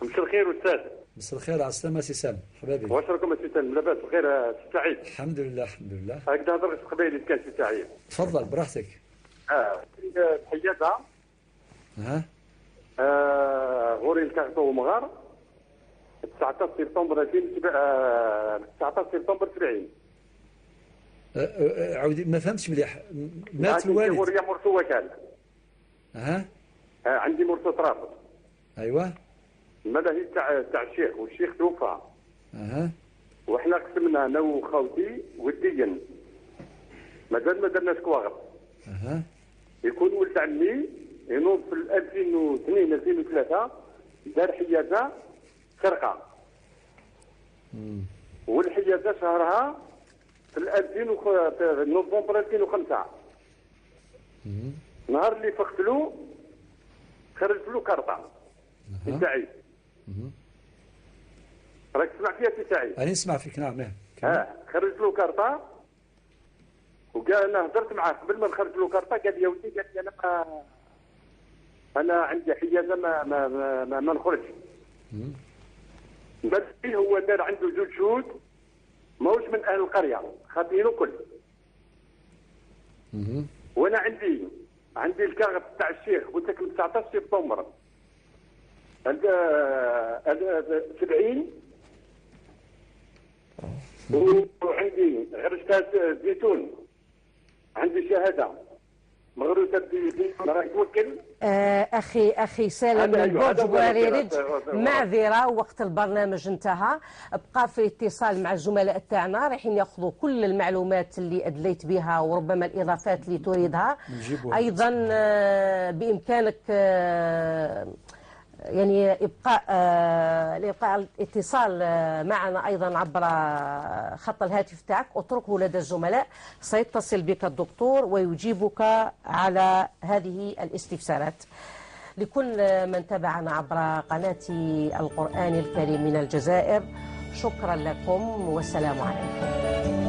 مساء الخير أستاذ. مساء الخير، على السلامة سي سالم، حبابي. واش راكم سي سالم؟ لاباس بخير سي سعيد؟ الحمد لله الحمد لله. هكذا هضرت قبيلي كان سي سعيد. تفضل براحتك. الحيادة غوري الكارطو مغار 19 سبتمبر 70. عاودي، ما فهمتش مليح. مات الوالد؟ غوري مرسو وكال. عندي مرسو ترابط. ايوه. المدهي تاع الشيخ، والشيخ توفى. وحنا قسمنا انا وخوتي وديا، مازال ما درناش كواغر. يكون ولد عمي ينوض في 2002 2003 دار حيازه سرقه، والحيازه شهرها في نوفمبر 2005. نهار اللي فقتلو خرج له كارطه سي سعيد. راك تسمع فيها سي سعيد؟ أنا نسمع فيك. نعم. خرج له كارطه، وقال انا هضرت معاه قبل ما نخرج له كارطه، قال لي يا ولدي، قال لي انا عندي حيازه ما نخرجش. بس هو دار عنده 2 شهود، ماهوش من اهل القريه، خاطينه كل. وانا عندي الكارت تاع الشيخ، قلت لك 19 سبتمبر 70، وعندي غرشتات زيتون، عندي شهاده مغروسه بزيتون، راك توكل. اخي سالم من برج بوعريريج، معذره وقت البرنامج انتهى، بقى في اتصال مع الزملاء تاعنا رايحين ياخذوا كل المعلومات اللي ادليت بها وربما الاضافات اللي تريدها. ايضا بامكانك يعني إبقاء الاتصال معنا أيضا عبر خط الهاتف تاعك، اتركه لدى الزملاء، سيتصل بك الدكتور ويجيبك على هذه الاستفسارات. لكل من تابعنا عبر قناة القرآن الكريم من الجزائر، شكرا لكم والسلام عليكم.